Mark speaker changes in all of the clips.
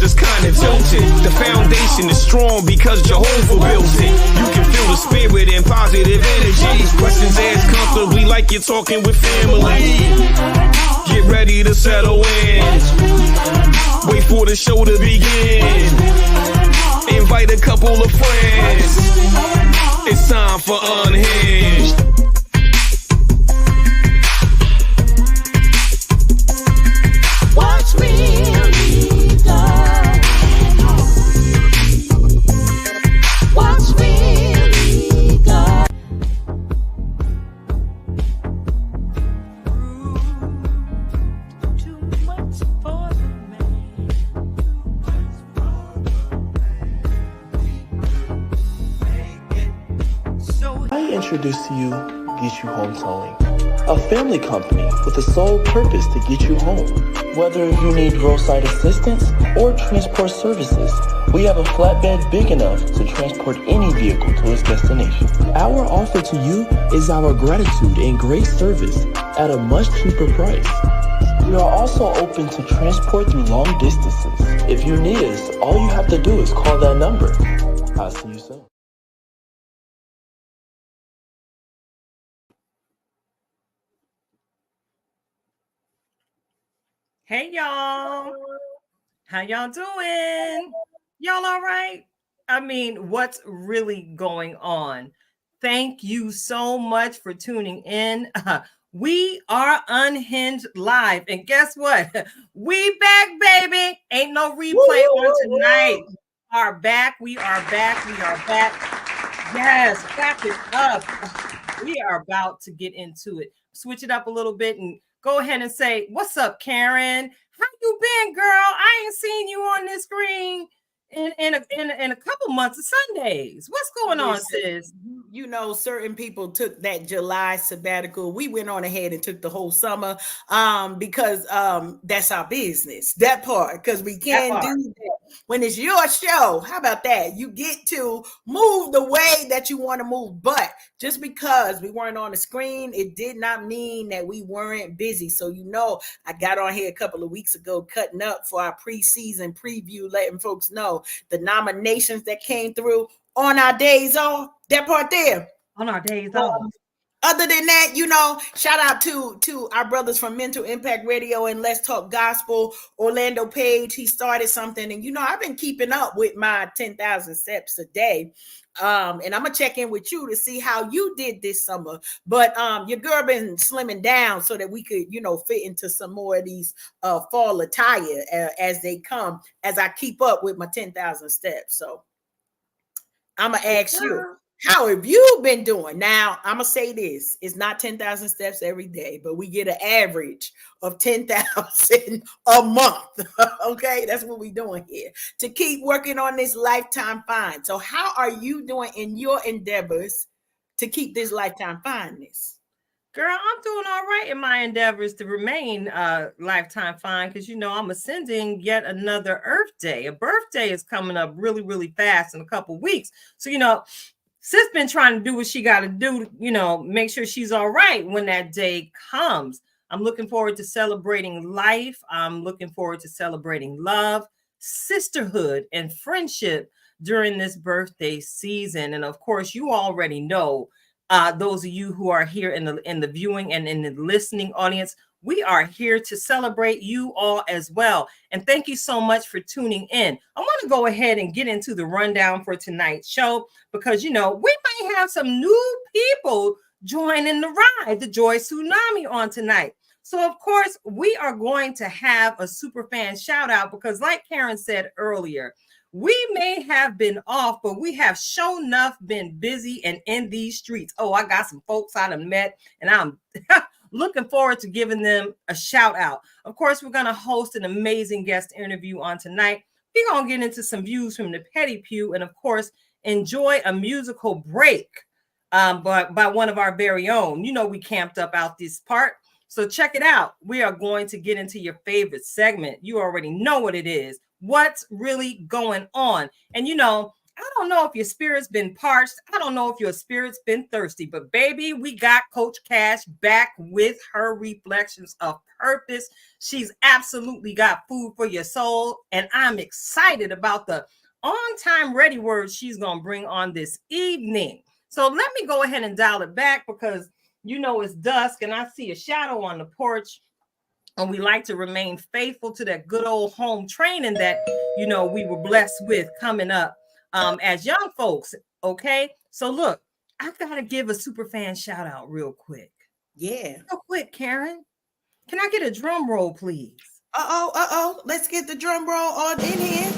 Speaker 1: is kinda tilted. The foundation is strong because Jehovah built it. You can feel the spirit and positive energy. Questions asked comfortably like you're talking with family. Get ready to settle in. Wait for the show to begin. Invite a couple of friends. It's time for Unhinged.
Speaker 2: What's really going on? What's really going on? Too much for the man.
Speaker 3: I introduce to you Get You Home Towing, a family company with the sole purpose to get you home. Whether you need roadside assistance or transport services, we have a flatbed big enough to transport any vehicle to its destination. Our offer to you is our gratitude and great service at a much cheaper price. We are also open to transport through long distances. If you need us, all you have to do is call that number. I'll see you soon.
Speaker 4: Hey y'all, how y'all doing? Y'all all right? I mean, what's really going on? Thank you so much for tuning in. We are Unhinged Live, and guess what? We back, baby. Ain't no replay on tonight. We are back. We are back. We are back. Yes, back it up. We are about to get into it. Switch it up a little bit and go ahead and say, what's up, Karen? How you been, girl? I ain't seen you on this screen in a couple months of Sundays. What's going on, sis?
Speaker 5: You know, certain people took that July sabbatical. We went on ahead and took the whole summer because that's our business, that part, because we can't do that. When it's your show, how about that? You get to move the way that you want to move. But just because we weren't on the screen, it did not mean that we weren't busy. So, you know, I got on here a couple of weeks ago cutting up for our preseason preview, letting folks know the nominations that came through on our days off. That part there.
Speaker 4: On our days off.
Speaker 5: Other than that, you know, shout out to our brothers from Mental Impact Radio and Let's Talk Gospel. Orlando Page, he started something. And, you know, I've been keeping up with my 10,000 steps a day. And I'm going to check in with you to see how you did this summer. But your girl been slimming down so that we could, you know, fit into some more of these fall attire as they come, as I keep up with my 10,000 steps. So I'm going to ask you. How have you been doing? Now, I'm going to say this. It's not 10,000 steps every day, but we get an average of 10,000 a month. Okay, that's what we're doing here. To keep working on this lifetime find. So how are you doing in your endeavors to keep this lifetime findness?
Speaker 4: Girl, I'm doing all right in my endeavors to remain lifetime fine because, you know, I'm ascending yet another Earth Day. A birthday is coming up really, really fast in a couple weeks. So, you know, Sis been trying to do what she got to do, you know, make sure she's all right when that day comes. I'm looking forward to celebrating life. I'm looking forward to celebrating love, sisterhood, and friendship during this birthday season. And of course, you already know, those of you who are here in the viewing and in the listening audience, we are here to celebrate you all as well. And thank you so much for tuning in. I want to go ahead and get into the rundown for tonight's show because, you know, we might have some new people joining the ride, the Joy Tsunami, on tonight. So, of course, we are going to have a super fan shout out because, like Karen said earlier, we may have been off, but we have sure enough been busy and in these streets. Oh, I got some folks I done met, and I'm looking forward to giving them a shout out. Of course, we're going to host an amazing guest interview on tonight. We're going to get into some views from the Petty Pew and, of course, enjoy a musical break by one of our very own. You know, we camped up out this part. So check it out. We are going to get into your favorite segment. You already know what it is. What's really going on? And, you know, I don't know if your spirit's been parched. I don't know if your spirit's been thirsty, but baby, we got Coach Cash back with her reflections of purpose. She's absolutely got food for your soul, and I'm excited about the on-time ready words she's going to bring on this evening. So let me go ahead and dial it back because you know it's dusk and I see a shadow on the porch. And we like to remain faithful to that good old home training that, you know, we were blessed with coming up as young folks. Okay. So look, I've got to give a super fan shout out real quick.
Speaker 5: Yeah.
Speaker 4: Real quick, Karen. Can I get a drum roll, please?
Speaker 5: Uh-oh. Let's get the drum roll on in here.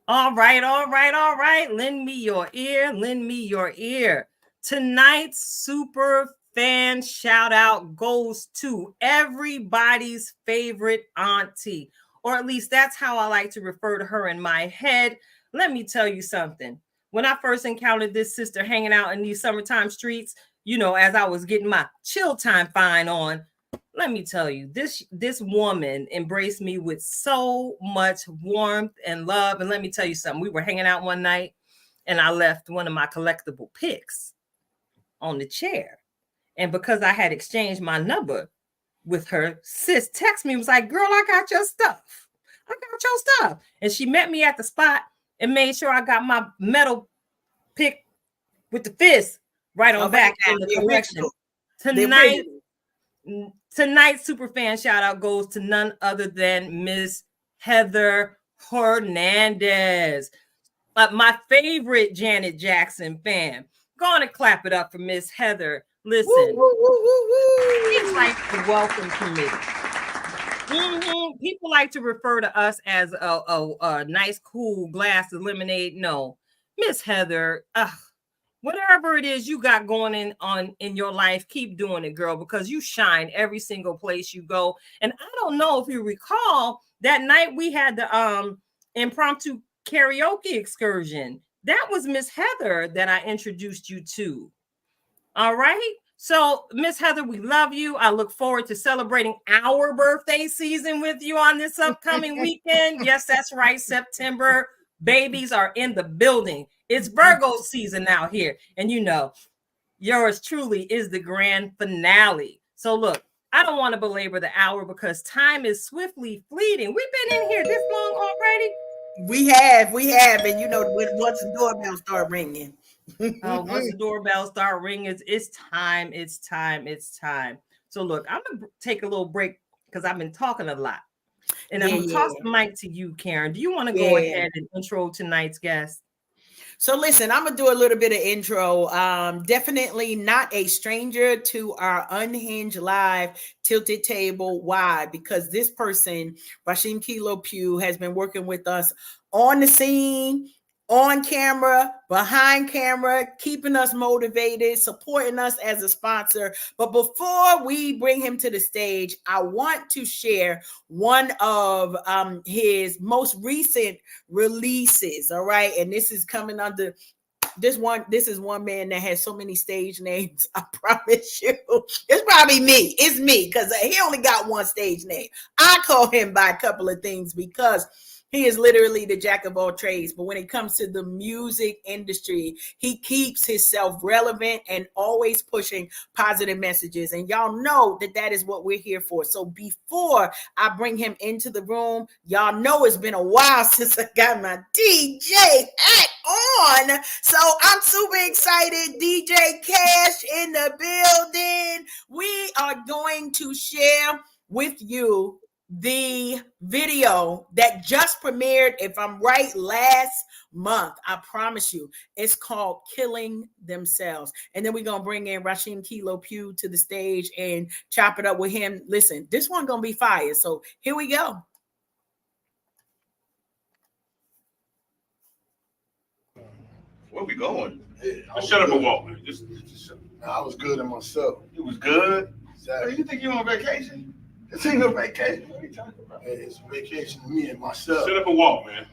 Speaker 4: All right. Lend me your ear. Tonight's super fan shout out goes to everybody's favorite auntie, or at least that's how I like to refer to her in my head. Let me tell you something. When I first encountered this sister hanging out in these summertime streets, you know, as I was getting my chill time fine on, let me tell you, this woman embraced me with so much warmth and love. And let me tell you something. We were hanging out one night and I left one of my collectible pics on the chair. And because I had exchanged my number with her, sis texted me, was like, girl, I got your stuff. And she met me at the spot and made sure I got my metal pick with the fist right on back in the collection. Tonight's super fan shout out goes to none other than Miss Heather Hernandez, my favorite Janet Jackson fan. Go on and clap it up for Miss Heather. Listen, it's like the welcome committee. People like to refer to us as a nice, cool glass of lemonade. No, Miss Heather, whatever it is you got going in your life, keep doing it, girl, because you shine every single place you go. And I don't know if you recall that night we had the impromptu karaoke excursion. That was Miss Heather that I introduced you to. All right. So, Miss Heather, we love you. I look forward to celebrating our birthday season with you on this upcoming weekend. Yes, that's right. September. Babies are in the building. It's Virgo season out here. And you know, yours truly is the grand finale. So look, I don't want to belabor the hour because time is swiftly fleeting. We've been in here this long already.
Speaker 5: We have. And you know, once the doorbell start ringing.
Speaker 4: Once the doorbell start ringing, it's time. So look, I'm going to take a little break because I've been talking a lot. And I'm going to toss the mic to you, Karen. Do you want to go ahead and intro tonight's guest?
Speaker 5: So listen, I'm going to do a little bit of intro. Definitely not a stranger to our Unhinged Live Tilted Table. Why? Because this person, Rasheem Pugh, has been working with us on the scene, on camera, behind camera, keeping us motivated, supporting us as a sponsor. But before we bring him to the stage, I want to share one of his most recent releases. All right. And this is coming under this is one man that has so many stage names. I promise you, it's probably me. It's me because he only got one stage name. I call him by a couple of things because he is literally the jack of all trades. But when it comes to the music industry, he keeps himself relevant and always pushing positive messages. And y'all know that is what we're here for. So before I bring him into the room, y'all know it's been a while since I got my DJ hat on. So I'm super excited. DJ Cash in the building. We are going to share with you the video that just premiered, if I'm right, last month. I promise you, it's called Killing Themselves. And then we're going to bring in Rasheem Pugh to the stage and chop it up with him. Listen, this one going to be fire. So here we go.
Speaker 6: Where we going? Shut up and walk, man. Just
Speaker 7: I was good in myself.
Speaker 6: You was good?
Speaker 7: Exactly.
Speaker 6: You think you on vacation? This ain't no vacation. What are you talking about?
Speaker 7: Hey, it's a vacation to me and myself.
Speaker 6: Shut up and walk, man.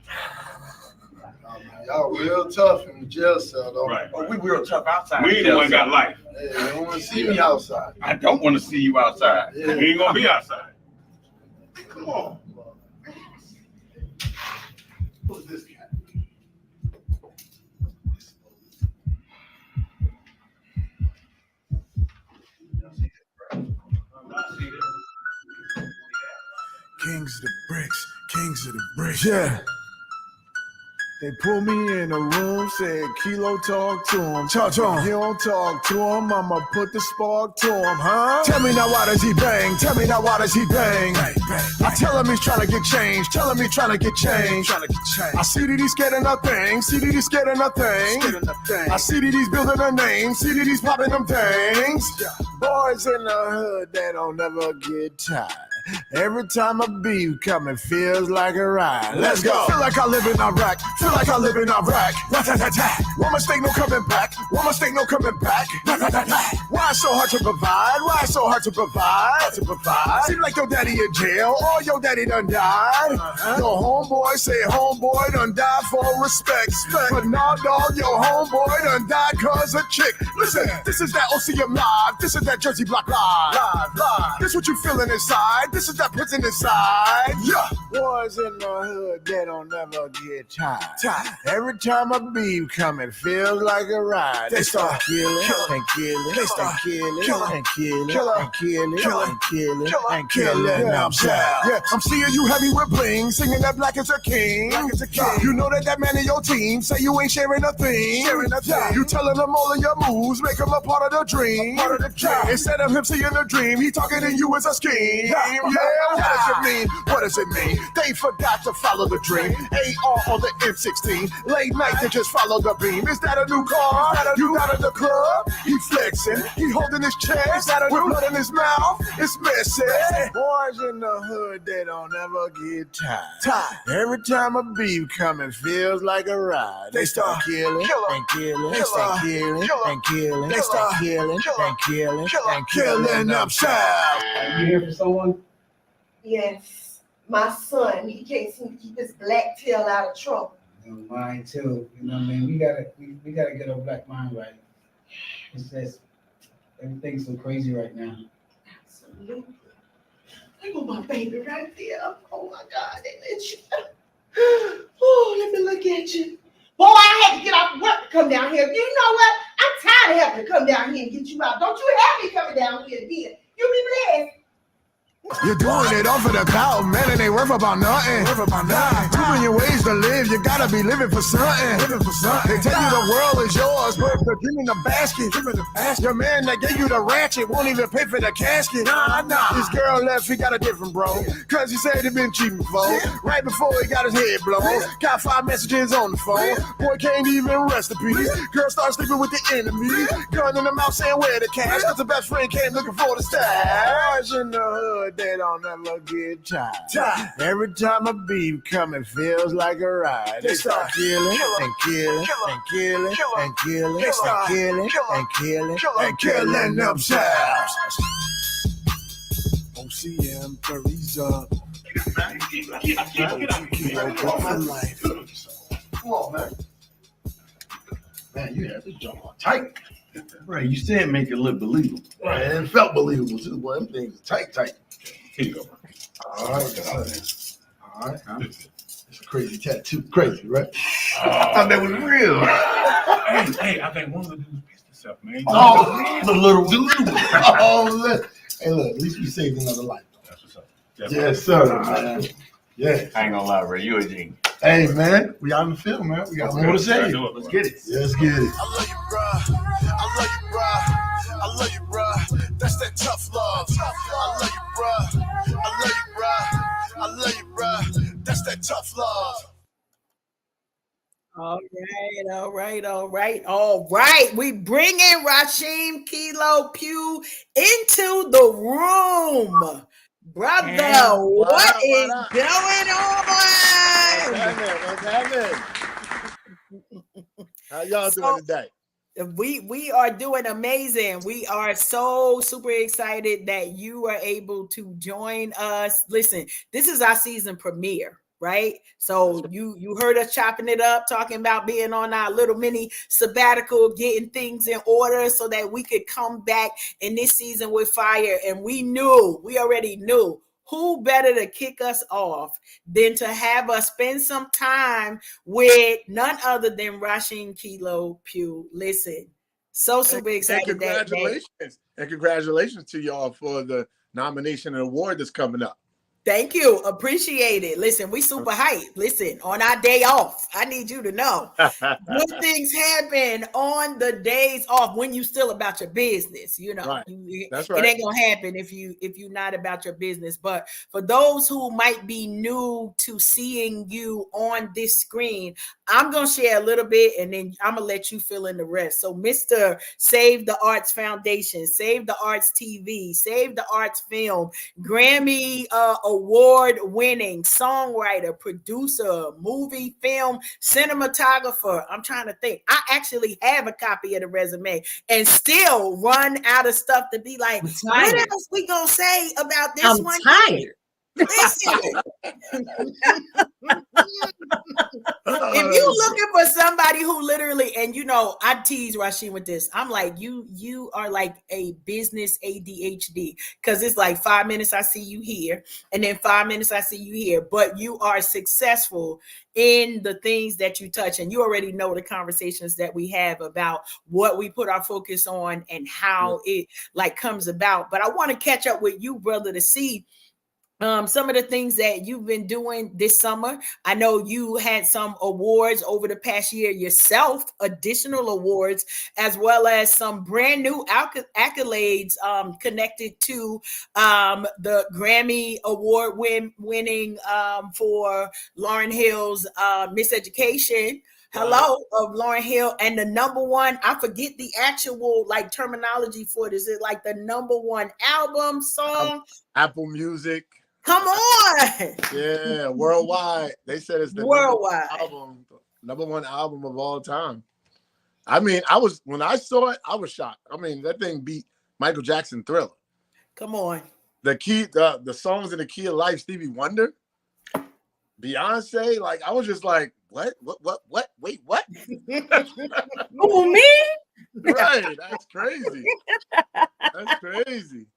Speaker 7: Y'all real tough in the jail cell, though.
Speaker 6: Right.
Speaker 8: Oh, we real tough outside.
Speaker 6: We ain't the one got life.
Speaker 7: Hey, you don't want to see me outside.
Speaker 6: I don't want to see you outside.
Speaker 7: Yeah.
Speaker 6: We ain't gonna be outside. Come on.
Speaker 7: Who's this cat?
Speaker 8: Kings of the bricks, kings of the bricks. Yeah. They pulled me in a room, said, Kilo, talk to him. Talk to him. You don't talk to him, I'ma put the spark to him, huh? Tell me now, why does he bang? Tell me now, why does he bang? Bang, bang. I tell him he's trying to get changed. Tell him he's trying to get changed. I see that he's scared of nothing. See that he's scared of nothing. I see that he's building a name. See that he's popping them things. Boys in the hood, they don't never get tired. Every time a beat coming feels like a ride. Let's go. Feel like I live in Iraq. Feel like I live in Iraq. One mistake, no coming back. One mistake, no coming back. Why so hard to provide? Why so hard to provide? Seem like your daddy in jail or your daddy done died. Your homeboy say homeboy done died for respect. But nah, dog, your homeboy done died cause a chick. Listen, this is that OCM live. This is that Jersey Block live. This what you feeling inside. This is that prison inside. Yeah. Boys in the hood, they don't never get tired. Every time a beat coming, feels like a ride. They start killing and killing. They start killing and killing and killing and killing and killing. I'm sad. Yeah, I'm seeing you heavy with bling, singing that black is a king. You know that man in your team say you ain't sharing a thing. You telling them all of your moves, make them a part of the dream. Instead of him seeing the dream, he talking to you as a scheme. Yeah, what does it mean? What does it mean? They forgot to follow the dream. AR on the M16. Late night to just follow the beam. Is that a new car? You not in the club? He flexing. He holding his chest with blood in his mouth. It's messy. Boys in the hood, they don't ever get tired. Every time a beat coming feels like a ride. They start killing and killing. They start killing and killing. They start killing and killing and killing up south.
Speaker 9: You here for someone?
Speaker 10: Yes, my son, he can't seem to keep his black tail out of trouble.
Speaker 9: Mine too. You know what I mean? We gotta get our black mind right. It's just everything's so crazy right now.
Speaker 10: Absolutely. Look at my baby right there. Oh my God, they let you. Oh, let me look at you. Boy, I had to get off work to come down here. You know what? I'm tired of having to come down here and get you out. Don't you have me coming down here again. You be blessed.
Speaker 8: You're doing it all for the clout, man, it ain't worth about nothing. Too many ways to live, you gotta be living for something. They tell you the world is yours, but the dream in the basket. Your man that gave you the ratchet won't even pay for the casket. This girl left, he got a different bro, cause he said he been cheating before. Right before he got his head blown, got 5 messages on the phone. Boy can't even rest in peace. Girl start sleeping with the enemy. Gun in the mouth saying where the cash, cause the best friend came looking for the stash. In the hood, they don't ever get tired. Every time a beat coming feels like a ride. They start killing and killing and killing and killing and killing and killing and killing themselves. OCM 30's up.
Speaker 7: Come on, man. Man, you had this joint tight.
Speaker 6: Right, you said make it look believable.
Speaker 7: Right, and it felt believable too, boy. Them things are tight.
Speaker 6: Here you go.
Speaker 7: All right. It's a crazy tattoo. Crazy, right?
Speaker 6: I thought that was real. hey, I think one of the dudes pissed himself, man.
Speaker 7: Oh, the little one. Oh, look. Hey, look, at least we saved another life.
Speaker 6: That's what's up.
Speaker 7: Yes, sir, man. Yeah.
Speaker 6: I ain't gonna lie, bro. You a genius.
Speaker 7: Hey, man, we out in the field, man. We got more to say.
Speaker 6: Let's get it.
Speaker 7: Let's get it.
Speaker 8: I love you, bruh. I love you, bruh. I love you, bruh. That's that tough love. I love you, bruh. I love you, bruh. I love you, bruh. That's that tough love.
Speaker 5: All right. We bring in Rasheem, Kilo, Pugh into the room. Brother, what is going on?
Speaker 7: What's happening? How y'all doing today?
Speaker 5: We are doing amazing. We are so super excited that you are able to join us. Listen, this is our season premiere, right? So you heard us chopping it up, talking about being on our little mini sabbatical, getting things in order so that we could come back in this season with fire. And we already knew who better to kick us off than to have us spend some time with none other than Rasheem Kilo Pugh. Listen, so super excited.
Speaker 7: And congratulations. And congratulations to y'all for the nomination and award that's coming up.
Speaker 5: Thank you. Appreciate it. Listen, we super hyped. Listen, on our day off, I need you to know good things happen on the days off when you still about your business. You know,
Speaker 7: Right. That's
Speaker 5: It
Speaker 7: right.
Speaker 5: ain't gonna happen if you're not about your business. But for those who might be new to seeing you on this screen, I'm gonna share a little bit and then I'm gonna let you fill in the rest. So, Mr. Save the Arts Foundation, Save the Arts TV, Save the Arts Film, Grammy award-winning songwriter, producer, movie, film, cinematographer. I'm trying to think. I actually have a copy of the resume and still run out of stuff to be like, what else we gonna say about this one?
Speaker 4: Tired.
Speaker 5: Listen. If you looking for somebody who literally, and you know, I tease Rasheem with this. I'm like, you are like a business ADHD because it's like 5 minutes I see you here, and then 5 minutes I see you here. But you are successful in the things that you touch, and you already know the conversations that we have about what we put our focus on and how it like comes about. But I want to catch up with you, brother, to see some of the things that you've been doing this summer. I know you had some awards over the past year yourself, additional awards, as well as some brand new accolades connected to the Grammy Award winning for Lauryn Hill's Miss Education. Hello of Lauryn Hill, and the number one, I forget the actual like terminology for it. Is it like the number one album song?
Speaker 7: Apple Music.
Speaker 5: Come on.
Speaker 7: Yeah, worldwide. They said it's the
Speaker 5: worldwide
Speaker 7: number one album of all time. I mean, when I saw it, I was shocked. I mean, that thing beat Michael Jackson Thriller.
Speaker 5: Come on.
Speaker 7: The songs in the Key of Life, Stevie Wonder, Beyonce, like I was just like, what? Wait, what?
Speaker 4: Who, me?
Speaker 7: Right. That's crazy. That's crazy.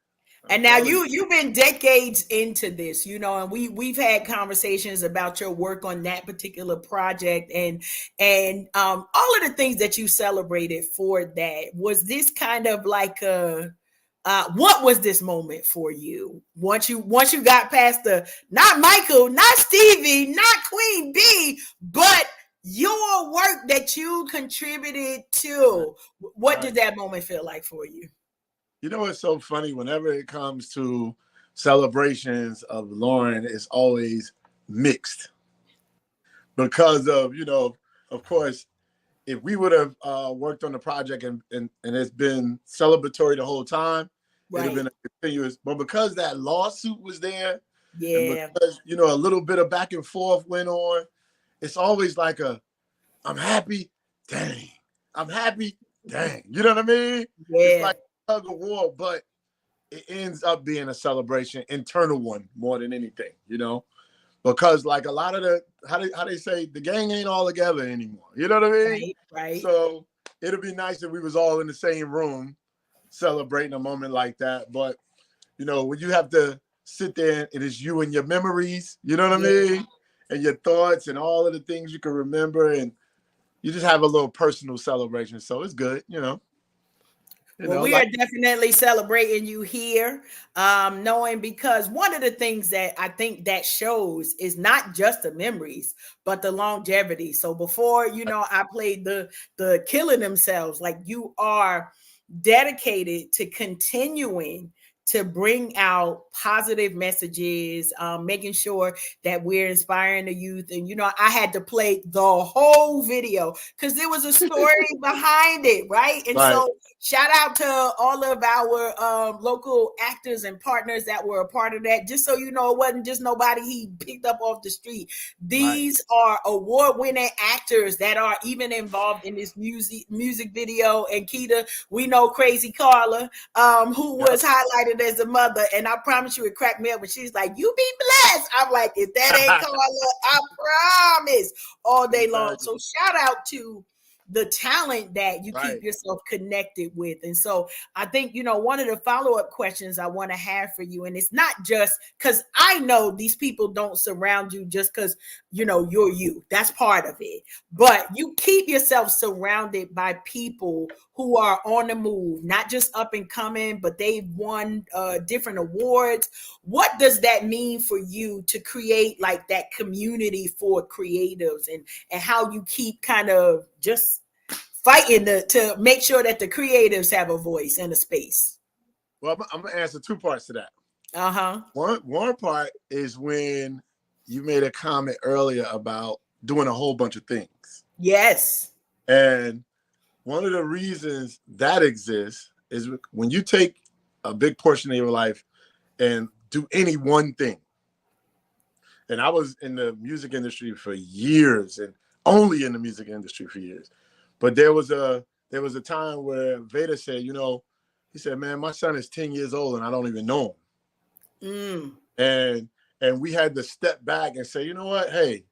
Speaker 5: And now you've been decades into this, you know, and we've had conversations about your work on that particular project and all of the things that you celebrated for that. Was this kind of like what was this moment for you once you got past the not Michael, not Stevie, not Queen B, but your work that you contributed to? What did that moment feel like for you?
Speaker 7: You know, it's so funny. Whenever it comes to celebrations of Lauryn, it's always mixed because of, you know, of course, if we would have worked on the project and it's been celebratory the whole time, it would have been a continuous. But because that lawsuit was there, and because, you know, a little bit of back and forth went on, it's always like I'm happy, dang. I'm happy, dang. You know what I mean?
Speaker 5: Yeah.
Speaker 7: It's like of war, but it ends up being a celebration, internal one more than anything, you know, because like a lot of the how they say the gang ain't all together anymore. You know what I mean?
Speaker 5: Right.
Speaker 7: So it'd be nice if we was all in the same room celebrating a moment like that. But you know, when you have to sit there and it's you and your memories, you know what I mean, and your thoughts and all of the things you can remember, and you just have a little personal celebration. So it's good, you know.
Speaker 5: Well, we are definitely celebrating you here, knowing because one of the things that I think that shows is not just the memories, but the longevity. So before, you know, I played the killing themselves, like you are dedicated to continuing to bring out positive messages, making sure that we're inspiring the youth. And, you know, I had to play the whole video because there was a story behind it, right? And so shout out to all of our local actors and partners that were a part of that. Just so you know, it wasn't just nobody he picked up off the street. These are award-winning actors that are even involved in this music video. And Keita, we know Crazy Carla, who was highlighted as a mother, and I promise you it cracked me up when she's like, you be blessed. I'm like, if that ain't Carla, I promise, all day long. So shout out to the talent that you
Speaker 7: Right.
Speaker 5: keep yourself connected with. And so I think, you know, one of the follow-up questions I want to have for you, and it's not just because I know these people don't surround you just because, you know, you're you. That's part of it. But you keep yourself surrounded by people who are on the move, not just up and coming, but they've won different awards. What does that mean for you to create like that community for creatives, and how you keep kind of just fighting to make sure that the creatives have a voice and a space?
Speaker 7: Well, I'm gonna answer two parts to that.
Speaker 5: Uh-huh.
Speaker 7: One part is when you made a comment earlier about doing a whole bunch of things.
Speaker 5: Yes.
Speaker 7: And one of the reasons that exists is when you take a big portion of your life and do any one thing. And I was in the music industry for years, and only in the music industry for years. But there was a time where Vader said, you know, he said, man, my son is 10 years old and I don't even know him. And we had to step back and say, you know what, hey,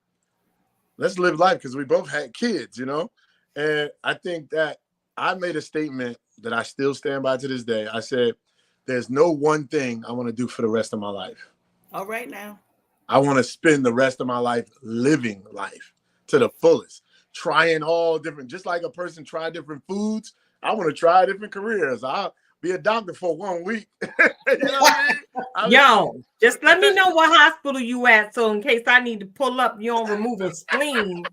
Speaker 7: let's live life, because we both had kids, you know. And I think that I made a statement that I still stand by to this day. I said, there's no one thing I want to do for the rest of my life.
Speaker 5: All right now.
Speaker 7: I want to spend the rest of my life living life to the fullest, trying all different, just like a person try different foods. I want to try different careers. I'll be a doctor for 1 week. You know what I mean?
Speaker 4: Yo, just let me know what hospital you at, so in case I need to pull up, you don't remove a spleen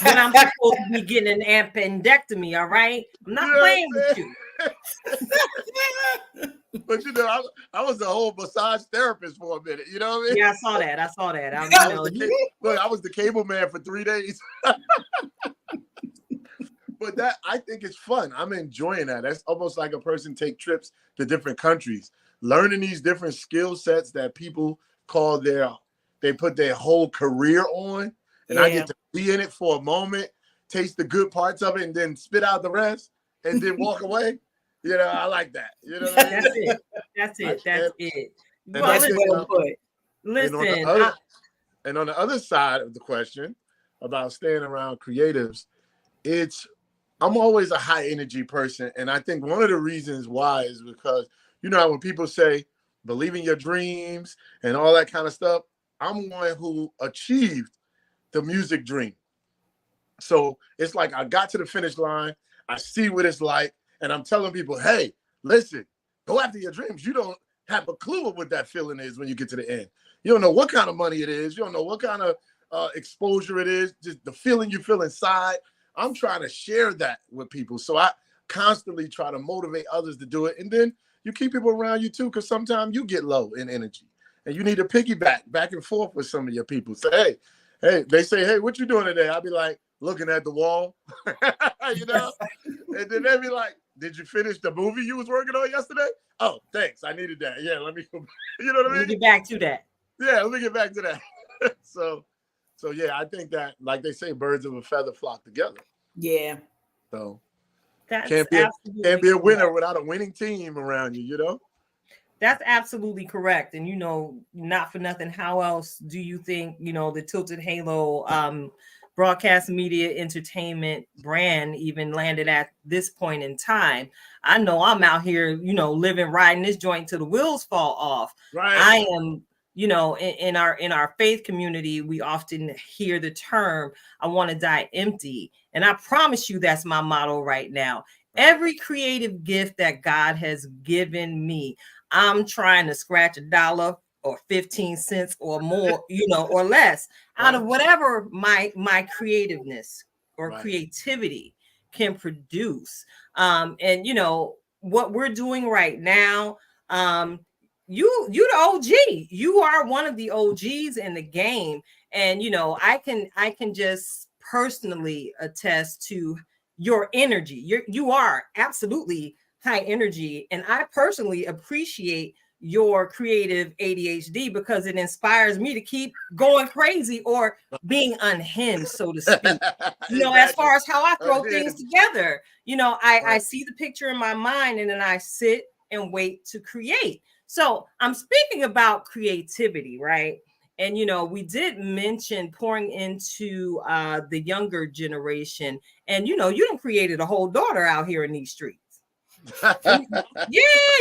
Speaker 4: when I'm supposed to be getting an appendectomy. All right, I'm not playing with you.
Speaker 7: But you know, I was a whole massage therapist for a minute. You know what I mean?
Speaker 4: Yeah, I saw that.
Speaker 7: I was the cable man for 3 days. But that, I think, is fun. I'm enjoying that. That's almost like a person take trips to different countries, learning these different skill sets that people call they put their whole career on. And I get to be in it for a moment, taste the good parts of it, and then spit out the rest and then walk away. You know, I like that. You know what I mean?
Speaker 4: That's it.
Speaker 5: That's well put.
Speaker 4: Listen.
Speaker 7: And on the other side of the question about staying around creatives, I'm always a high energy person. And I think one of the reasons why is because, you know, when people say believe in your dreams and all that kind of stuff, I'm one who achieved the music dream. So it's like I got to the finish line, I see what it's like, and I'm telling people, hey, listen, go after your dreams. You don't have a clue of what that feeling is when you get to the end. You don't know what kind of money it is. You don't know what kind of exposure it is, just the feeling you feel inside. I'm trying to share that with people. So I constantly try to motivate others to do it. And then you keep people around you too, because sometimes you get low in energy and you need to piggyback back and forth with some of your people. Say, hey, they say, hey, what you doing today? I'll be like, looking at the wall, you know? And then they'll be like, did you finish the movie you was working on yesterday? Oh, thanks. I needed that. Yeah, let me, you know what I mean?
Speaker 4: Let me get back to that.
Speaker 7: Yeah, let me get back to that. So yeah, I think that, like they say, birds of a feather flock together.
Speaker 5: Yeah.
Speaker 7: So
Speaker 4: that's
Speaker 7: can't be a winner without a winning team around you, you know?
Speaker 4: That's absolutely correct. And, you know, not for nothing, how else do you think, you know, the Tilted Halo broadcast media entertainment brand even landed at this point in time? I know I'm out here, you know, riding this joint till the wheels fall off.
Speaker 7: Right.
Speaker 4: I am, you know, in our faith community, we often hear the term, I want to die empty. And I promise you that's my motto right now. Every creative gift that God has given me, I'm trying to scratch $1 or 15 cents or more, you know, or less out of whatever my creativeness or creativity can produce. And you know what we're doing right now, you the OG. You are one of the OGs in the game. And you know, I can just personally attest to your energy. You are absolutely high energy, and I personally appreciate your creative ADHD because it inspires me to keep going crazy or being unhinged, so to speak. You know, as far as how I throw things together, you know, I see the picture in my mind and then I sit and wait to create. So I'm speaking about creativity, right? And we did mention pouring into the younger generation, and you done created a whole daughter out here in these streets. Yeah,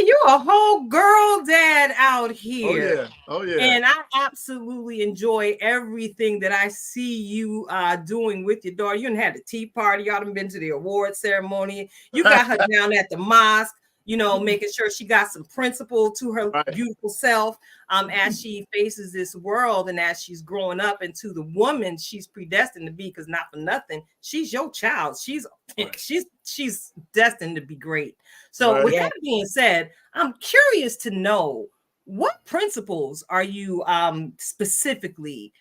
Speaker 4: you're a whole girl dad out here.
Speaker 7: Oh yeah.
Speaker 4: And I absolutely enjoy everything that I see you doing with your daughter. You done had the tea party, y'all done been to the award ceremony. You got her down at the mosque, making sure she got some principle to her beautiful self as she faces this world and as she's growing up into the woman she's predestined to be, because not for nothing, she's your child. She's destined to be great. So with that being said, I'm curious to know, what principles are you specifically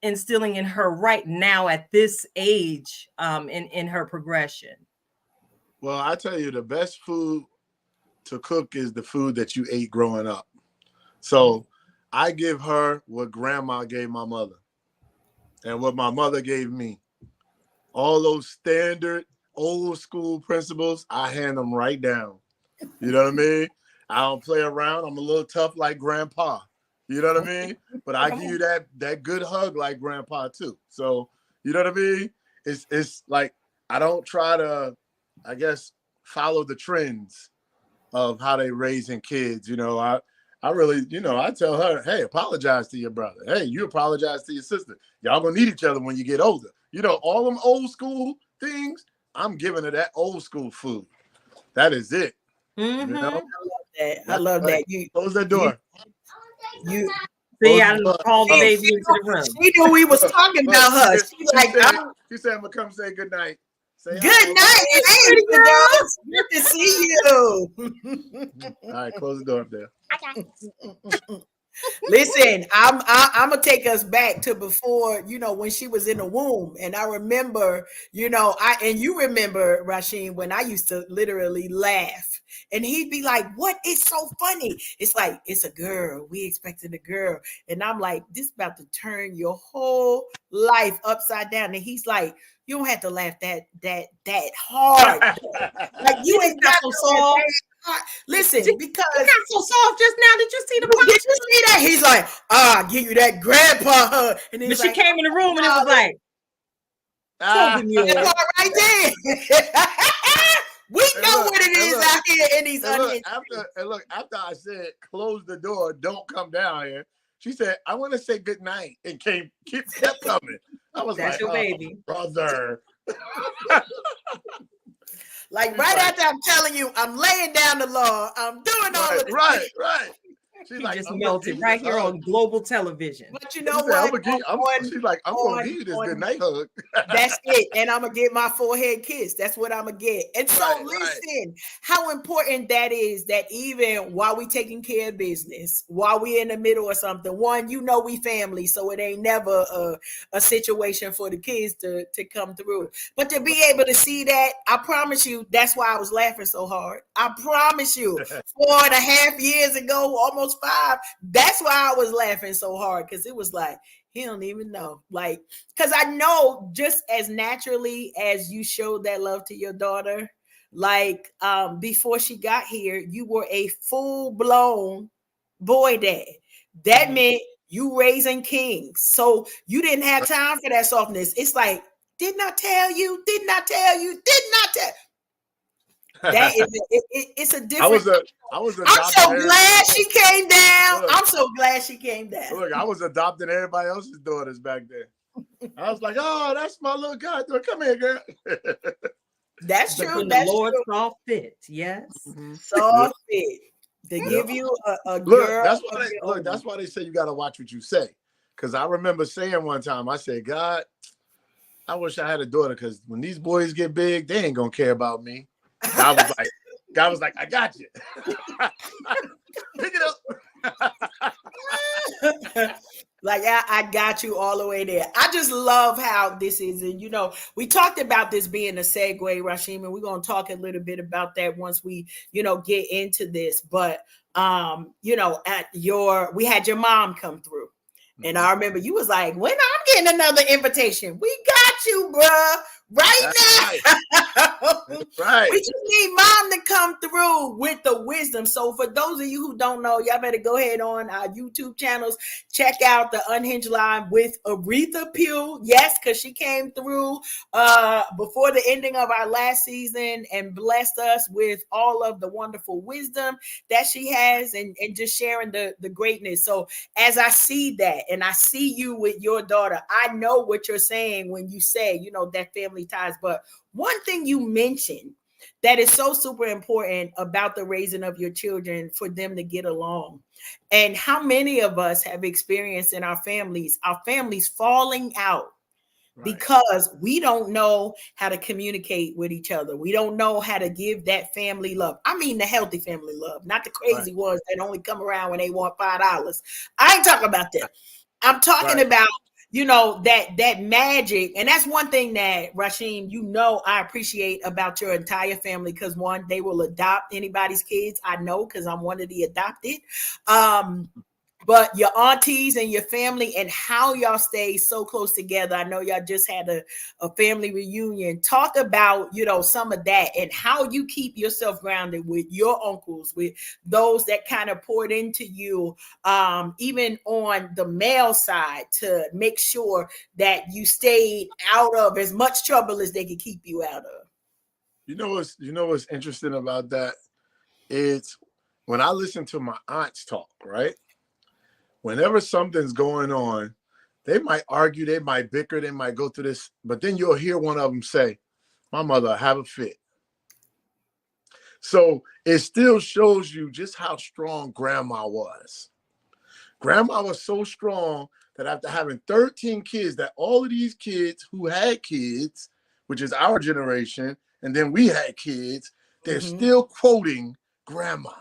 Speaker 4: instilling in her right now at this age in her progression?
Speaker 7: Well, I tell you, the best food to cook is the food that you ate growing up. So I give her what grandma gave my mother and what my mother gave me. All those standard old school principles, I hand them right down. You know what I mean? I don't play around. I'm a little tough like grandpa. You know what I mean? But I give you that good hug like grandpa too. So, you know what I mean? It's like, I don't try to, I guess, follow the trends of how they raising kids. I really, I tell her, hey, apologize to your brother. Hey, you apologize to your sister. Y'all gonna need each other when you get older. All them old school things, I'm giving her that old school food. That is it.
Speaker 5: Mm-hmm. I love that. You
Speaker 7: close that door.
Speaker 5: You
Speaker 4: see, I called the baby into the room.
Speaker 5: She knew we was talking about her.
Speaker 7: She said, I'm gonna come say good night. Say
Speaker 5: good night. Hey, girls. Good to see you.
Speaker 7: All right, close the door up there.
Speaker 5: Listen, I'm gonna take us back to before, when she was in the womb. And I remember, and you remember, Rasheem, when I used to literally laugh. And he'd be like, what is so funny? It's like, it's a girl. We expected a girl. And I'm like, this is about to turn your whole life upside down. And he's like, you don't have to laugh that hard. Like, you ain't got so soft. Listen, because
Speaker 4: you got so soft just now. Did you see the punch?
Speaker 5: Did you see that? He's like, I'll give you that grandpa hug. And then
Speaker 4: she came in the room and it was like,
Speaker 5: right there. We know what it is out here in these
Speaker 7: after I said close the door, don't come down here, she said, I want to say good night, and kept coming. I was
Speaker 4: that's
Speaker 7: like,
Speaker 4: your baby,
Speaker 7: brother.
Speaker 5: Like right after I'm telling you, I'm laying down the law, I'm doing all of this.
Speaker 7: Right. She's
Speaker 4: like, just melted right here on global television.
Speaker 5: But you know what?
Speaker 7: She's like, I'm gonna give you this good night hug.
Speaker 5: That's it. And I'm gonna get my forehead kiss. That's what I'm gonna get. And so listen, how important that is, that even while we taking care of business, while we in the middle or something, one, we family, so it ain't never a situation for the kids to come through. But to be able to see that, I promise you, that's why I was laughing so hard. I promise you, 4.5 years ago, almost 5, that's why I was laughing so hard, because it was like, he don't even know. Like, because I know just as naturally as you showed that love to your daughter, like before she got here, you were a full-blown boy dad. That meant you raising kings. So you didn't have time for that softness. It's like, didn't I tell you? Didn't I tell you? Didn't I tell? That is it's a different. I'm so glad she came down. Look, I'm so glad she came down.
Speaker 7: Look, I was adopting everybody else's daughters back then. I was like, oh, that's my little goddaughter. Come here, girl.
Speaker 5: That's true.
Speaker 4: The Lord saw fit. Yes.
Speaker 5: Saw fit to give you a girl.
Speaker 7: That's why they say you got to watch what you say. Because I remember saying one time, I said, God, I wish I had a daughter, because when these boys get big, they ain't gonna care about me. God was like, I got you. Pick it
Speaker 5: up. Like, I got you all the way there. I just love how this is. And, we talked about this being a segue, Rasheem, and we're going to talk a little bit about that once we, get into this. But, we had your mom come through. And I remember you was like, when I'm getting another invitation, we got you, bruh. Right now.
Speaker 7: Right.
Speaker 5: We just need mom them to come through with the wisdom. So for those of you who don't know, y'all better go ahead on our YouTube channels, check out the Unhinged Live with Aretha Pugh. Yes, because she came through before the ending of our last season and blessed us with all of the wonderful wisdom that she has and just sharing the greatness. So as I see that and I see you with your daughter, I know what you're saying when you say, you know, that family ties. But one thing you mentioned that is so super important about the raising of your children for them to get along. And how many of us have experienced in our families falling out because we don't know how to communicate with each other. We don't know how to give that family love. I mean, the healthy family love, not the crazy ones that only come around when they want $5. I ain't talking about that. I'm talking about, you know, that magic. And that's one thing that, Rasheem, you know, I appreciate about your entire family, because one, they will adopt anybody's kids. I know, because I'm one of the adopted. But your aunties and your family and how y'all stay so close together. I know y'all just had a family reunion. Talk about, you know, some of that and how you keep yourself grounded with your uncles, with those that kind of poured into you, even on the male side, to make sure that you stayed out of as much trouble as they could keep you out of.
Speaker 7: You know what's interesting about that? It's when I listen to my aunts talk, right? Whenever something's going on, they might argue, they might bicker, they might go through this, but then you'll hear one of them say, my mother have a fit. So it still shows you just how strong grandma was. Grandma was so strong that after having 13 kids, that all of these kids who had kids, which is our generation, and then we had kids, they're still quoting grandma.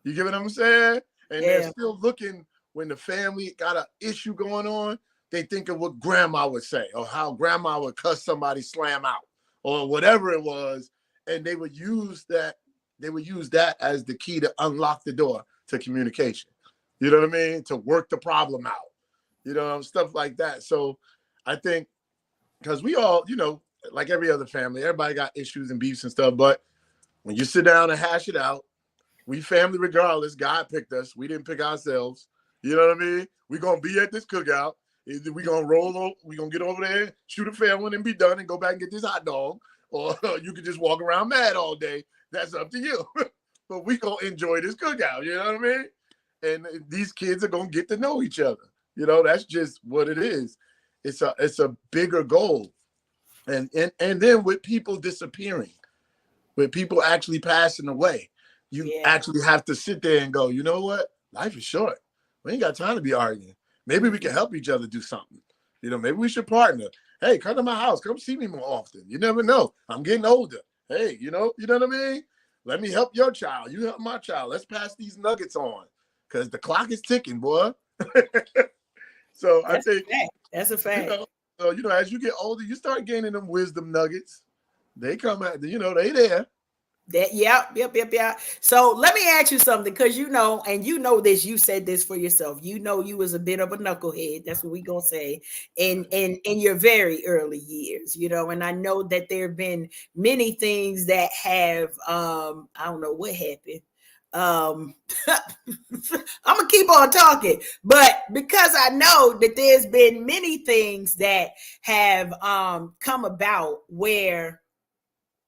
Speaker 7: You get what I'm saying? And they're still looking. When the family got an issue going on, they think of what grandma would say or how grandma would cuss somebody slam out or whatever it was. And they would use that. They would use that as the key to unlock the door to communication. You know what I mean? To work the problem out, you know, stuff like that. So I think because we all, you know, like every other family, everybody got issues and beefs and stuff. But when you sit down and hash it out, we family regardless. God picked us. We didn't pick ourselves. You know what I mean? We're going to be at this cookout. Either we're going to roll over, we're going to get over there, shoot a fair one and be done and go back and get this hot dog. Or you can just walk around mad all day. That's up to you. But we going to enjoy this cookout. You know what I mean? And these kids are going to get to know each other. You know, that's just what it is. It's a bigger goal. And then with people disappearing, with people actually passing away, you actually have to sit there and go, you know what? Life is short. We ain't got time to be arguing. Maybe we can help each other do something. You know, maybe we should partner. Hey, come to my house. Come see me more often. You never know. I'm getting older. Hey, you know what I mean? Let me help your child. You help my child. Let's pass these nuggets on because the clock is ticking, boy. So I think
Speaker 5: that's a fact.
Speaker 7: You know, as you get older, you start gaining them wisdom nuggets. They come out, you know, they there.
Speaker 5: That yep. So let me ask you something, because you know, and you know this, you said this for yourself. You know, you was a bit of a knucklehead. That's what we gonna say in your very early years, you know. And I know that there have been many things that have I don't know what happened. I'm gonna keep on talking, but because I know that there's been many things that have come about where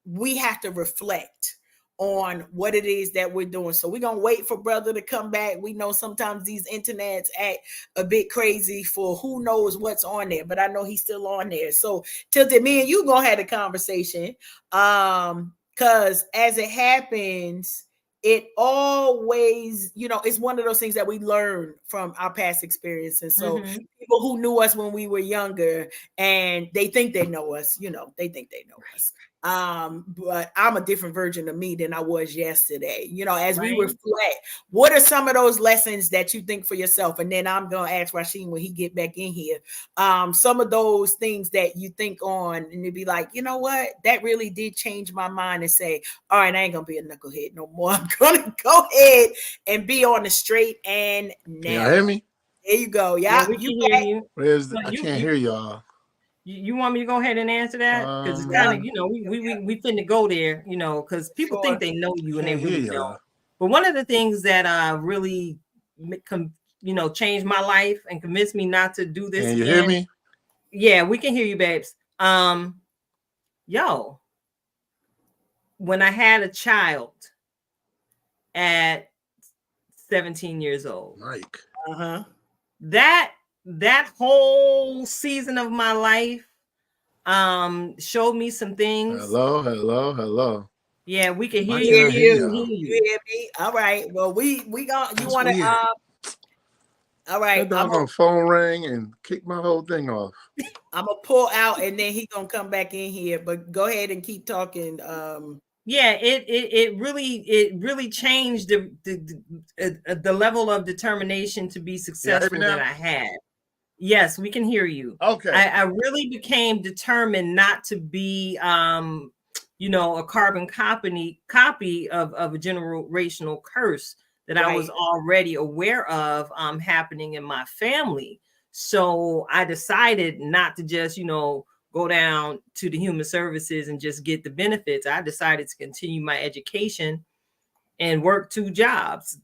Speaker 5: we have to reflect on what it is that we're doing. So we're going to wait for brother to come back. We know sometimes these internets act a bit crazy for who knows what's on there, but I know he's still on there. So till then, me and you going to have a conversation. Because as it happens, it always, you know, it's one of those things that we learn from our past experiences. So people who knew us when we were younger and they think they know us, you know, they think they know us. But I'm a different version of me than I was yesterday. You know, as we reflect, what are some of those lessons that you think for yourself? And then I'm going to ask Rasheem when he get back in here, some of those things that you think on and you'd be like, you know what, that really did change my mind, and say, all right, I ain't going to be a knucklehead no more. I'm going to go ahead and be on the straight and narrow.
Speaker 7: Can you hear me?
Speaker 5: There you go. Yeah,
Speaker 4: we can hear you.
Speaker 7: I can't hear y'all.
Speaker 4: You want me to go ahead and answer that? Because it's kind of, we finna go there, because people think they know you and they really don't. But one of the things that really, changed my life and convinced me not to do this
Speaker 7: Can you
Speaker 4: again.
Speaker 7: hear me?
Speaker 4: Yeah, we can hear you, babes. When I had a child at 17 years old,
Speaker 7: Mike,
Speaker 4: that whole season of my life showed me some things.
Speaker 7: Hello.
Speaker 4: Yeah, we can hear
Speaker 7: Why
Speaker 4: you.
Speaker 7: can't I hear
Speaker 5: You hear me? All right. Well, we got you want to all right.
Speaker 7: That doggone phone rang and kicked my whole thing off.
Speaker 5: I'm gonna pull out and then he gonna come back in here. But go ahead and keep talking.
Speaker 4: Yeah, it really changed the level of determination to be successful that I had. Yes, we can hear you.
Speaker 7: Okay.
Speaker 4: I really became determined not to be a carbon copy of a generational curse that I was already aware of happening in my family. So I decided not to just, go down to the human services and just get the benefits. I decided to continue my education and work 2 jobs.